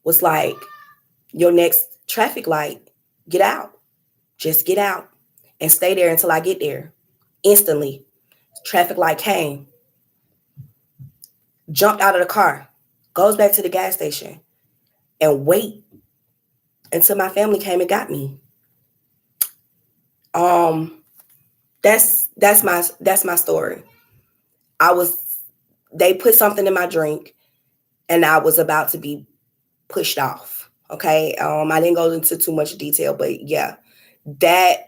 was like, your next traffic light, get out. Just get out and stay there until I get there. Instantly, traffic light came, jumped out of the car, goes back to the gas station and wait until my family came and got me. That's my story. They put something in my drink and I was about to be pushed off. Okay. I didn't go into too much detail, but yeah, that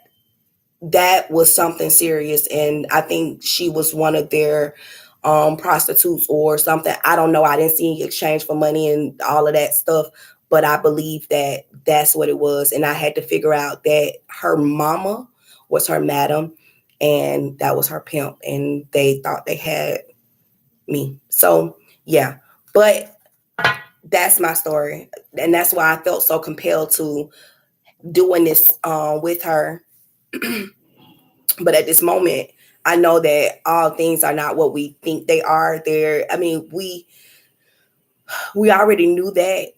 was something serious. And I think she was one of their prostitutes or something. I don't know. I didn't see any exchange for money and all of that stuff, but I believe that that's what it was. And I had to figure out that her mama was her madam and that was her pimp. And they thought they had me. So yeah, but that's my story. And that's why I felt so compelled to doing this with her. But at this moment, I know that all things are not what we think they are. We already knew that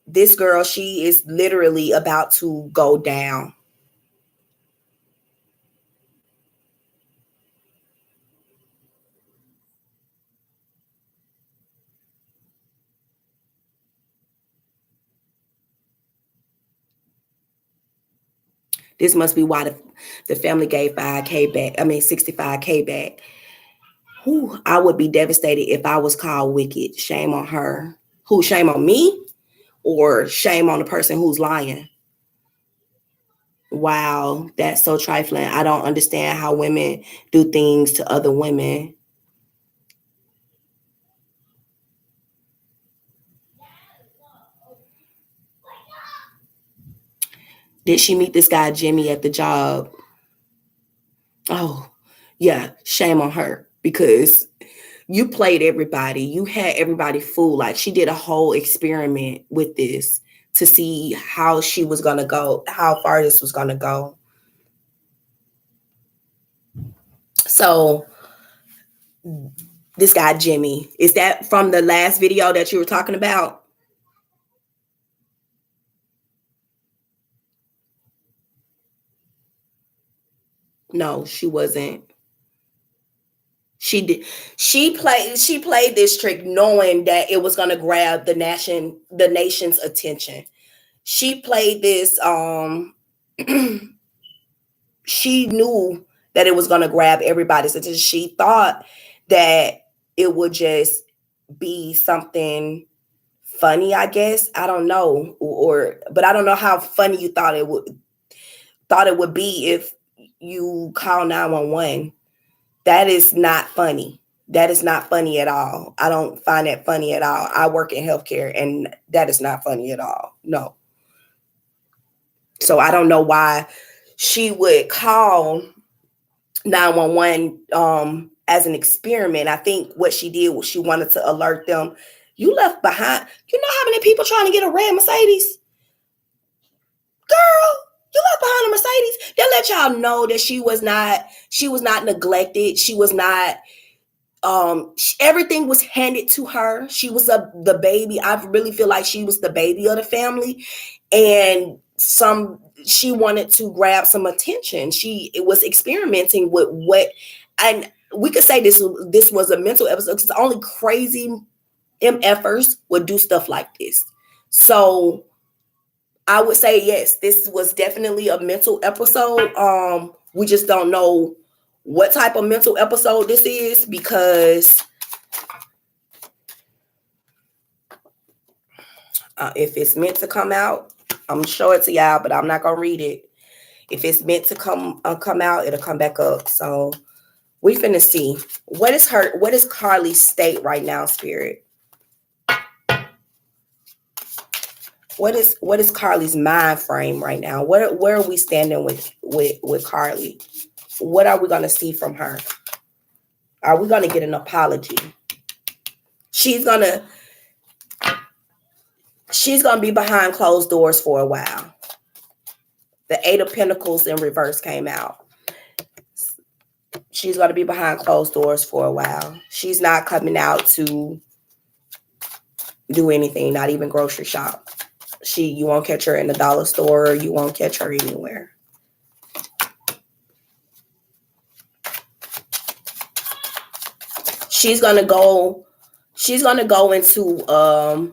this girl, she is literally about to go down. This must be why the family gave 5K back. 65K back. Whew, I would be devastated if I was called wicked. Shame on her. Who? Shame on me? Or shame on the person who's lying? Wow, that's so trifling. I don't understand how women do things to other women. Did she meet this guy, Jimmy, at the job? Oh, yeah, shame on her because you played everybody. You had everybody fooled. Like she did a whole experiment with this to see how she was going to go, how far this was going to go. So this guy, Jimmy, is that from the last video that you were talking about? No, she wasn't. She did. She played this trick knowing that it was going to grab the nation's attention. She played this. She knew that it was going to grab everybody's attention. She thought that it would just be something funny, I guess. I don't know, but I don't know how funny you thought it would be if you call 911. That is not funny. That is not funny at all. I don't find that funny at all. I work in healthcare and that is not funny at all. No. So I don't know why she would call 911 as an experiment. I think what she did was she wanted to alert them. You left behind. You know how many people trying to get a red Mercedes? Girl, you left behind a Mercedes. They let y'all know that she was not neglected. She was not everything was handed to her. She was the baby. I really feel like she was the baby of the family. And she wanted to grab some attention. It was experimenting with what, and we could say this was a mental episode because only crazy MFers would do stuff like this. So I would say yes, this was definitely a mental episode. We just don't know what type of mental episode this is because if it's meant to come out, I'm gonna show it to y'all, but I'm not gonna read it. If it's meant to come out, it'll come back up. So we finna see what is Carly's state right now, Spirit. What is Carly's mind frame right now? Where are we standing with Carly? What are we going to see from her? Are we going to get an apology? She's going to be behind closed doors for a while. The Eight of Pentacles in reverse came out. She's going to be behind closed doors for a while. She's not coming out to do anything, not even grocery shop. You won't catch her in the dollar store. You won't catch her anywhere. She's going to go into, I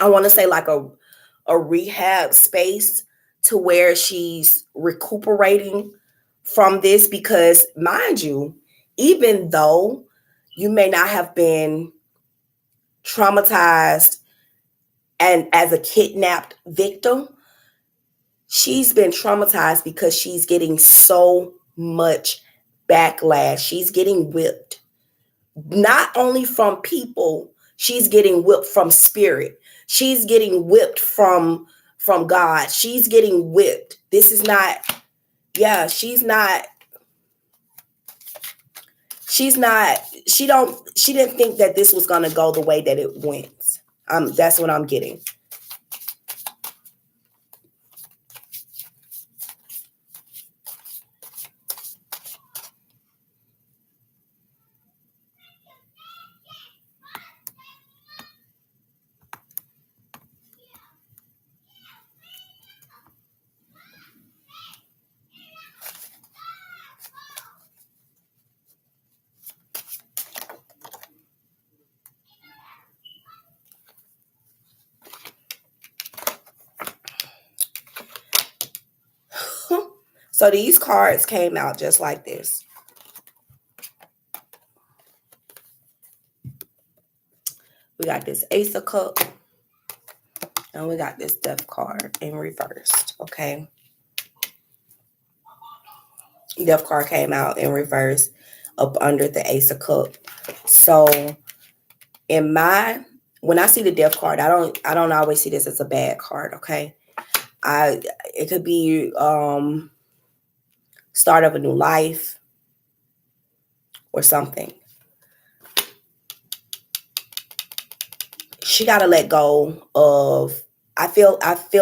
want to say like a rehab space to where she's recuperating from this, because mind you, even though you may not have been traumatized and as a kidnapped victim, she's been traumatized because she's getting so much backlash. She's getting whipped. Not only from people, she's getting whipped from spirit. She's getting whipped from God. She's getting whipped. This is not, she didn't think that this was going to go the way that it went. That's what I'm getting. So these cards came out just like this. We got this Ace of Cups. And we got this Death card in reversed. Okay. Death card came out in reverse up under the Ace of Cups. So when I see the Death card, I don't always see this as a bad card, okay? It could be start of a new life or something. She got to let go of, I feel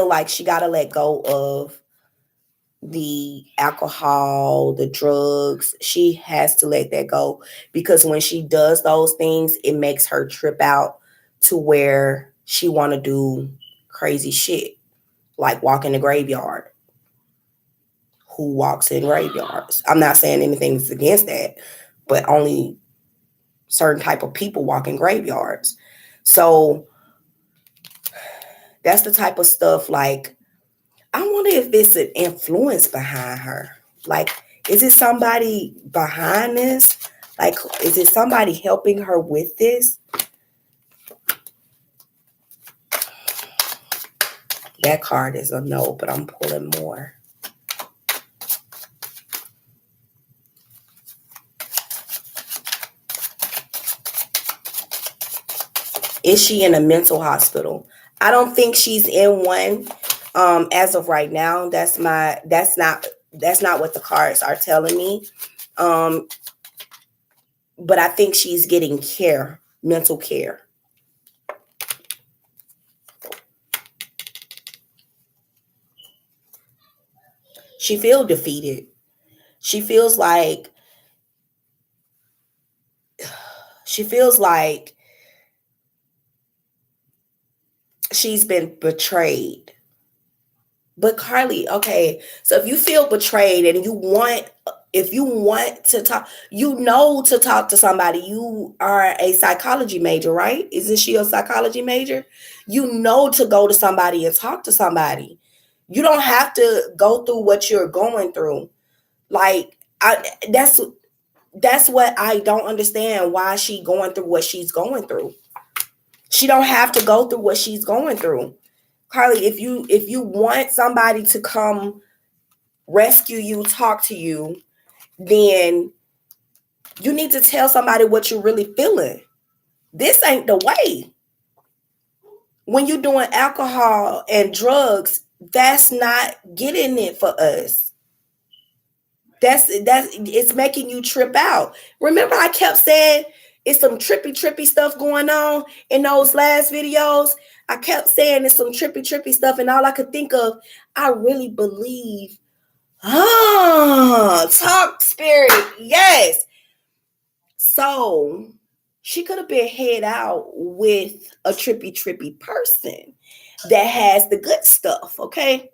like she got to let go of the alcohol, the drugs. She has to let that go, because when she does those things, it makes her trip out to where she want to do crazy shit, like walk in the graveyard. Who walks in graveyards? I'm not saying anything's against that, but only certain type of people walk in graveyards. So that's the type of stuff, like, I wonder if it's an influence behind her. Like, is it somebody behind this? Like, is it somebody helping her with this? That card is a no, but I'm pulling more. Is she in a mental hospital? I don't think she's in one as of right now. That's not what the cards are telling me. But I think she's getting care, mental care. She feels defeated. She feels like she's been betrayed. But Carly, okay, so if you feel betrayed and if you want to talk, to talk to somebody. You are a psychology major, right? Isn't she a psychology major? To go to somebody and talk to somebody. You don't have to go through what you're going through. Like, that's what I don't understand, why she going through what she's going through. She don't have to go through what she's going through. Carly, if you want somebody to come rescue you, talk to you, then you need to tell somebody what you're really feeling. This ain't the way. When you're doing alcohol and drugs, that's not getting it for us. That's it's making you trip out. Remember, I kept saying it's some trippy stuff going on in those last videos. I kept saying it's some trippy stuff, and all I could think of, I really believe. Talk spirit, yes. So she could have been head out with a trippy person that has the good stuff. Okay.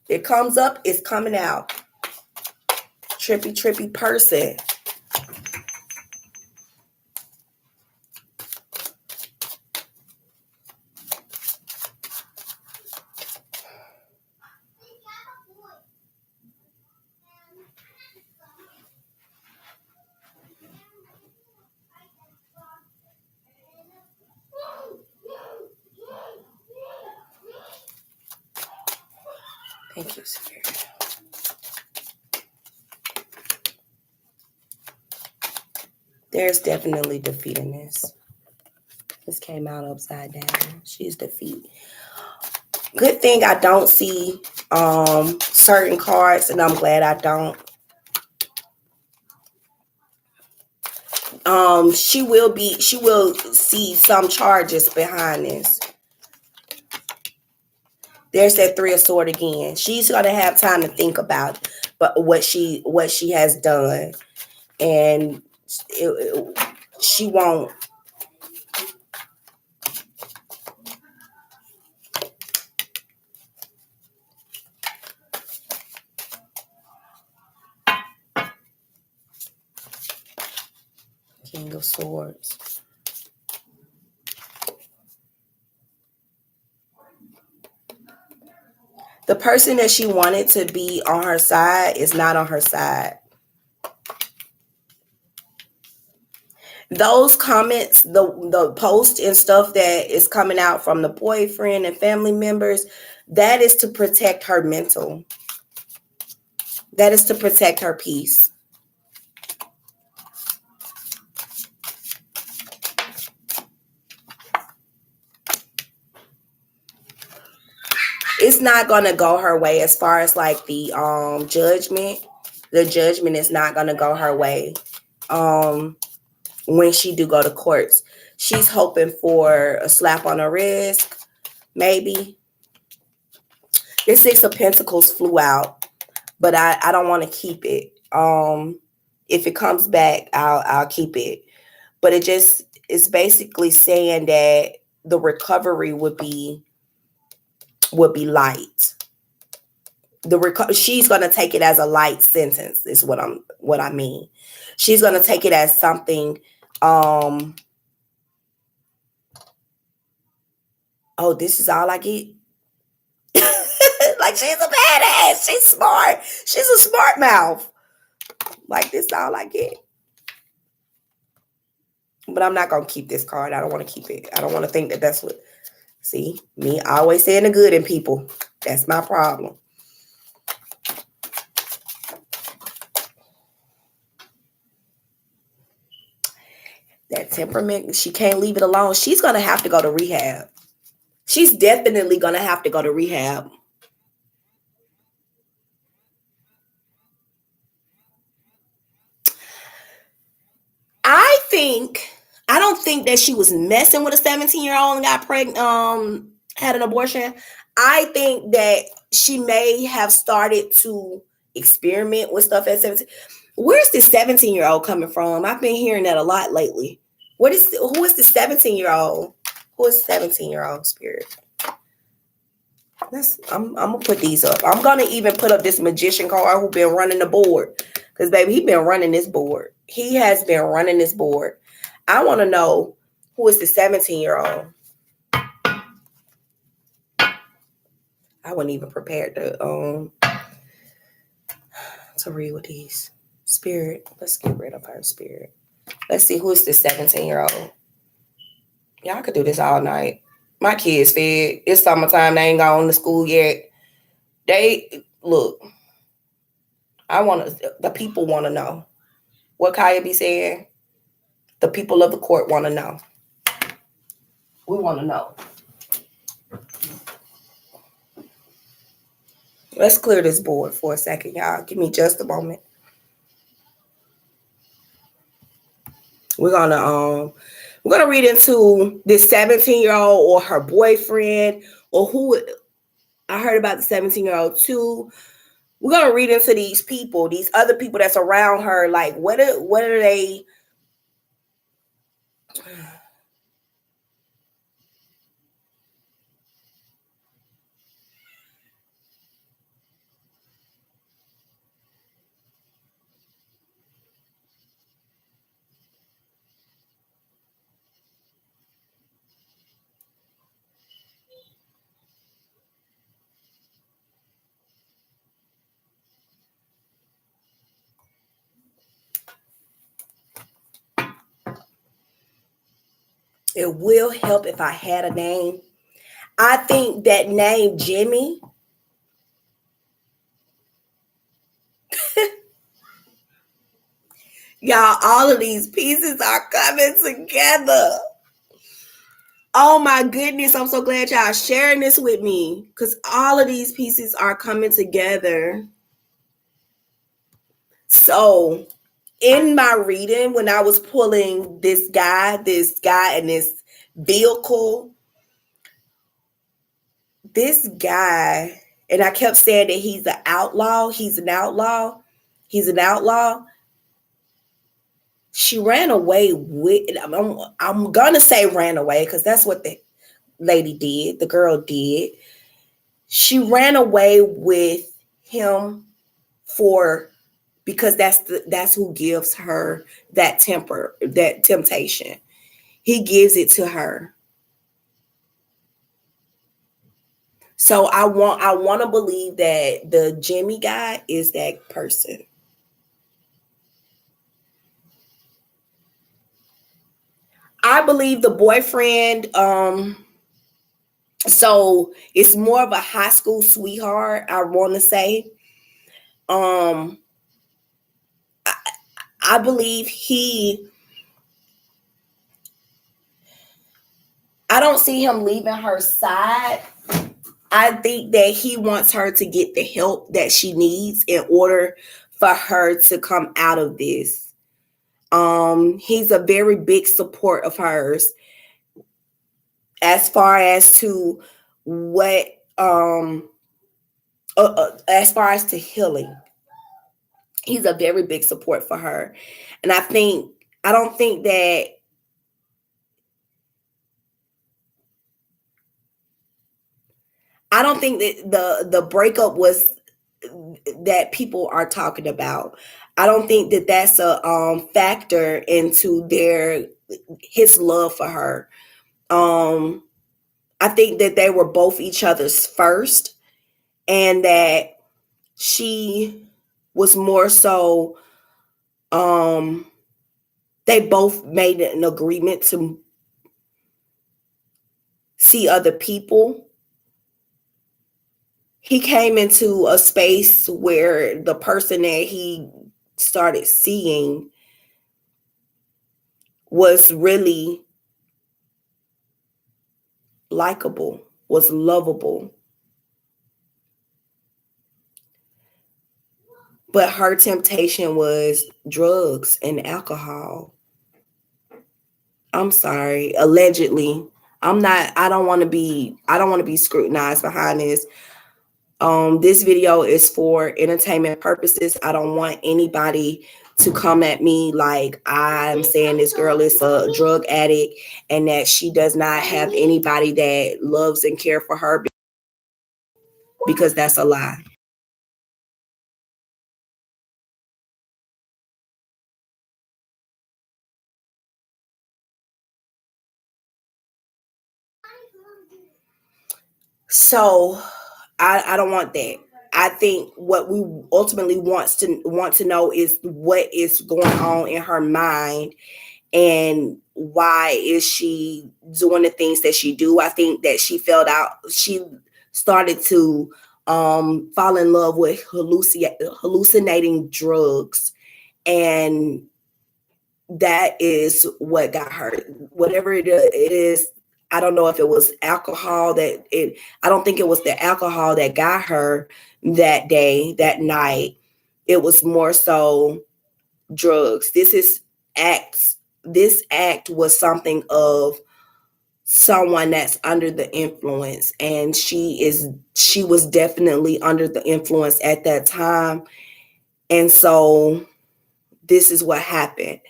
It comes up, it's coming out. Trippy person. Thank you, Spirit. There's definitely defeat in this. This came out upside down. She's defeat. Good thing I don't see certain cards, and I'm glad I don't. She will see some charges behind this. There's that 3 of Swords again. She's gonna have time to think about what she has done, and she won't. King of Swords. The person that she wanted to be on her side is not on her side. Those comments, the post and stuff that is coming out from the boyfriend and family members, that is to protect her mental. That is to protect her peace. It's not going to go her way as far as like the judgment. The judgment is not going to go her way when she do go to courts. She's hoping for a slap on her wrist, maybe. The 6 of Pentacles flew out, but I don't want to keep it. If it comes back, I'll keep it. But it's basically saying that the recovery would be light. She's gonna take it as a light sentence. Is what I mean. She's gonna take it as something. Oh, this is all I get. Like, she's a badass. She's smart. She's a smart mouth. Like, this is all I get. But I'm not gonna keep this card. I don't want to keep it. I don't want to think that that's what. See, me always saying the good in people. That's my problem. That temperament, she can't leave it alone. She's going to have to go to rehab. She's definitely going to have to go to rehab. I don't think that she was messing with a 17-year-old and got pregnant, had an abortion. I think that she may have started to experiment with stuff at 17. Where's this 17-year-old coming from? I've been hearing that a lot lately. Who is the 17-year-old? Who is 17-year-old spirit? I'm gonna put these up. I'm gonna even put up this magician card who been running the board. Because baby, he been running this board. He has been running this board. I want to know who is the 17-year-old. I wasn't even prepared to read with these. Spirit. Let's get rid of her spirit. Let's see who is the 17-year-old. Y'all could do this all night. My kids fed. It's summertime. They ain't gone to school yet. Look. The people want to know. What Kaya be saying? The people of the court want to know. We want to know. Let's clear this board for a second, y'all. Give me just a moment. We're gonna read into this 17-year-old or her boyfriend or who. I heard about the 17-year-old too. We're gonna read into these people, these other people that's around her. Like, what are they? It will help if I had a name. I think that name Jimmy. Y'all, all of these pieces are coming together. Oh my goodness, I'm so glad y'all sharing this with me because all of these pieces are coming together. So, in my reading, when I was pulling this guy and this vehicle, this guy, and I kept saying that he's an outlaw, he's an outlaw, he's an outlaw. She ran away with, I'm gonna say ran away because that's what the lady did, the girl did. She ran away with him because that's who gives her that temptation. He gives it to her. So I want to believe that the Jimmy guy is that person. I believe the boyfriend, so it's more of a high school sweetheart, I want to say. Um, I believe I don't see him leaving her side. I think that he wants her to get the help that she needs in order for her to come out of this. He's a very big support of hers as far as to what as far as to healing. He's a very big support for her. And I don't think that the breakup was that people are talking about. I don't think that that's a factor into his love for her. I think that they were both each other's first, and that she was more so. They both made an agreement to see other people. He came into a space where the person that he started seeing was really likable, was lovable. But her temptation was drugs and alcohol. I'm sorry, allegedly. I don't want to be scrutinized behind this. This video is for entertainment purposes. I don't want anybody to come at me like I'm saying this girl is a drug addict and that she does not have anybody that loves and care for her, because that's a lie. So I don't want that. I think what we ultimately want to know is what is going on in her mind and why is she doing the things that she do. I think that she started to fall in love with hallucinating drugs, and that is what got her. Whatever it is, I don't know if it was alcohol I don't think it was the alcohol that got her that day, that night. It was more so drugs. This act was something of someone that's under the influence, and she was definitely under the influence at that time. And so this is what happened.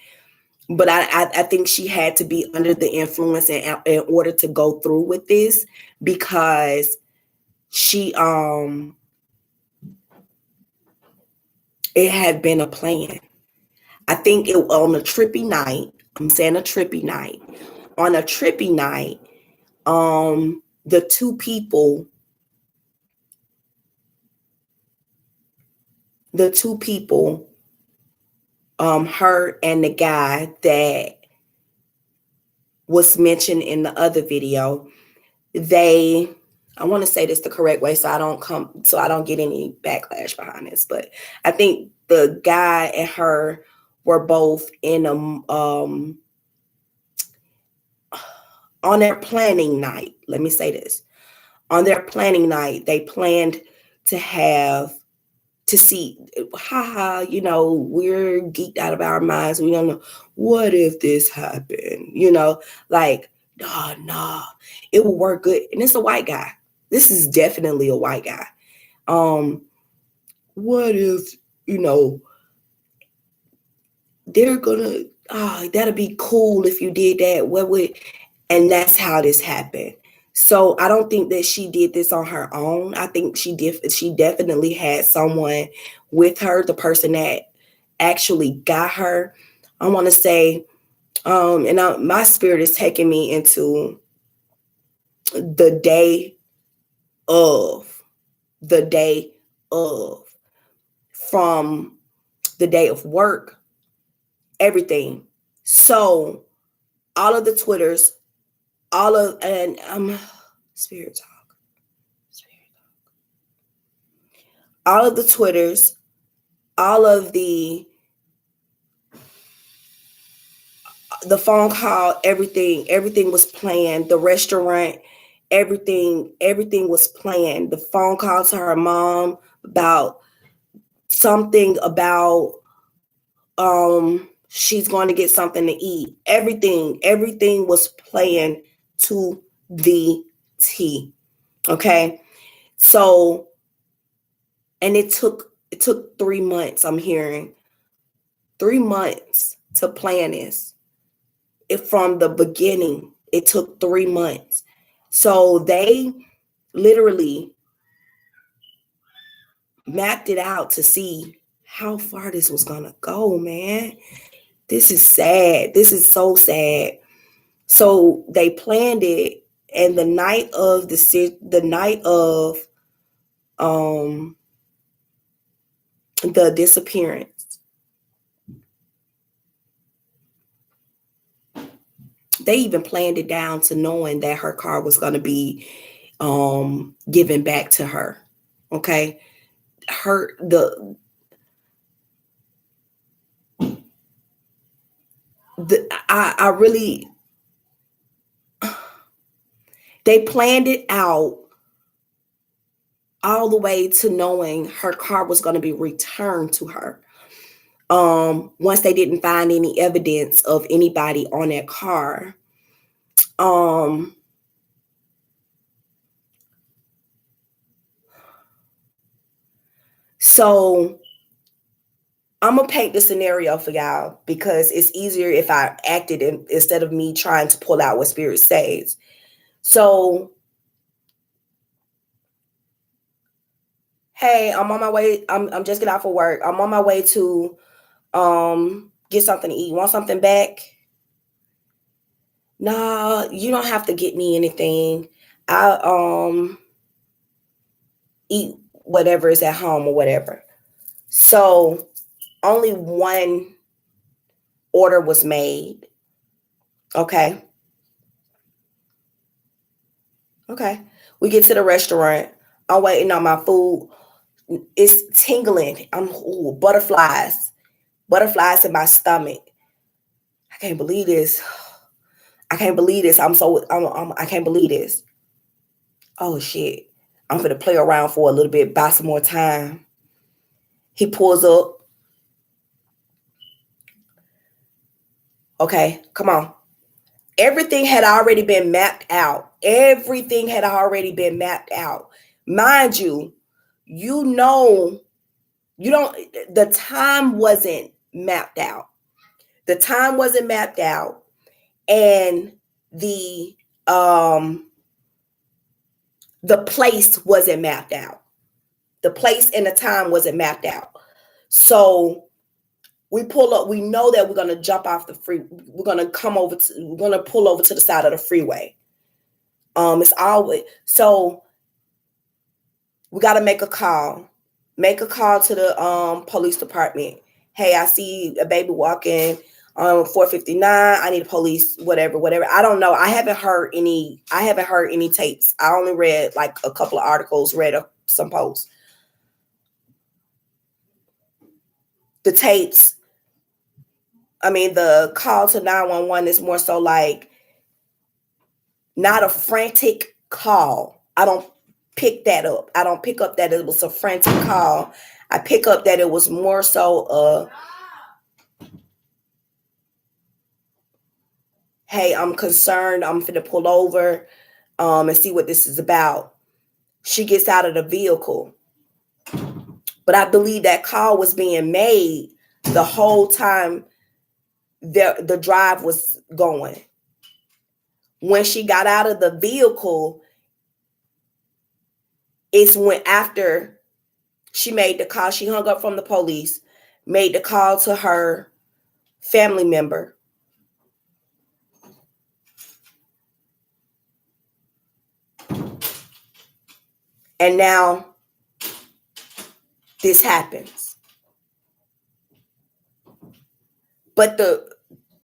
But I think she had to be under the influence in order to go through with this, because she it had been a plan. I think it on a trippy night. I'm saying a trippy night. On a trippy night, the two people, her and the guy that was mentioned in the other video, I want to say this the correct way so I don't get any backlash behind this, but I think the guy and her were both in on their planning night. Let me say this. On their planning night, they planned to see, we're geeked out of our minds. We don't know, what if this happened? Like, nah, it will work good. And it's a white guy. This is definitely a white guy. What if, they're gonna, that'd be cool if you did that. And that's how this happened. So I don't think that she did this on her own. I think she definitely had someone with her, the person that actually got her. I want to say, my spirit is taking me into the day of, from the day of work, everything. So all of the Twitters, spirit talk. All of the Twitters, all of the phone call, everything was planned. The restaurant, everything was planned. The phone call to her mom about something about she's going to get something to eat. Everything was planned to the T. Okay. So, and it took 3 months, I'm hearing 3 months to plan this. From the beginning, it took 3 months. So they literally mapped it out to see how far this was going to go, man. This is sad. This is so sad. So they planned it, and the night of the disappearance, they even planned it down to knowing that her car was going to be given back to her. Okay. I really, they planned it out all the way to knowing her car was going to be returned to her. Once they didn't find any evidence of anybody on that car. So I'm going to paint the scenario for y'all, because it's easier if I acted instead of me trying to pull out what Spirit says. So, hey, I'm on my way. I'm just getting off of work. I'm on my way to get something to eat. Want something back? Nah, you don't have to get me anything. I eat whatever is at home or whatever. So only one order was made. Okay. We get to the restaurant. I'm waiting on my food. It's tingling. butterflies in my stomach. I can't believe this. I can't believe this. I can't believe this. Oh shit. I'm gonna play around for a little bit, buy some more time. He pulls up. Okay, come on. Everything had already been mapped out. Everything had already been mapped out. Mind you, you know, you don't, the time wasn't mapped out. The time wasn't mapped out. And um the place wasn't mapped out. The place and the time wasn't mapped out. So we pull up, we know that we're gonna jump off the free, we're gonna pull over to the side of the freeway. It's always so we gotta make a call. Make a call to the police department. Hey, I see a baby walking on 459. I need a police, whatever. I don't know. I haven't heard any tapes. I only read like a couple of articles, read some posts. The tapes, I mean, the call to 911 is more so like not a frantic call. I don't pick that up. I don't pick up that it was a frantic call. I pick up that it was more so hey, I'm concerned. I'm finna pull over and see what this is about. She gets out of the vehicle. But I believe that call was being made the whole time the drive was going. When she got out of the vehicle, it's when after she made the call, she hung up from the police, made the call to her family member. And now this happens. But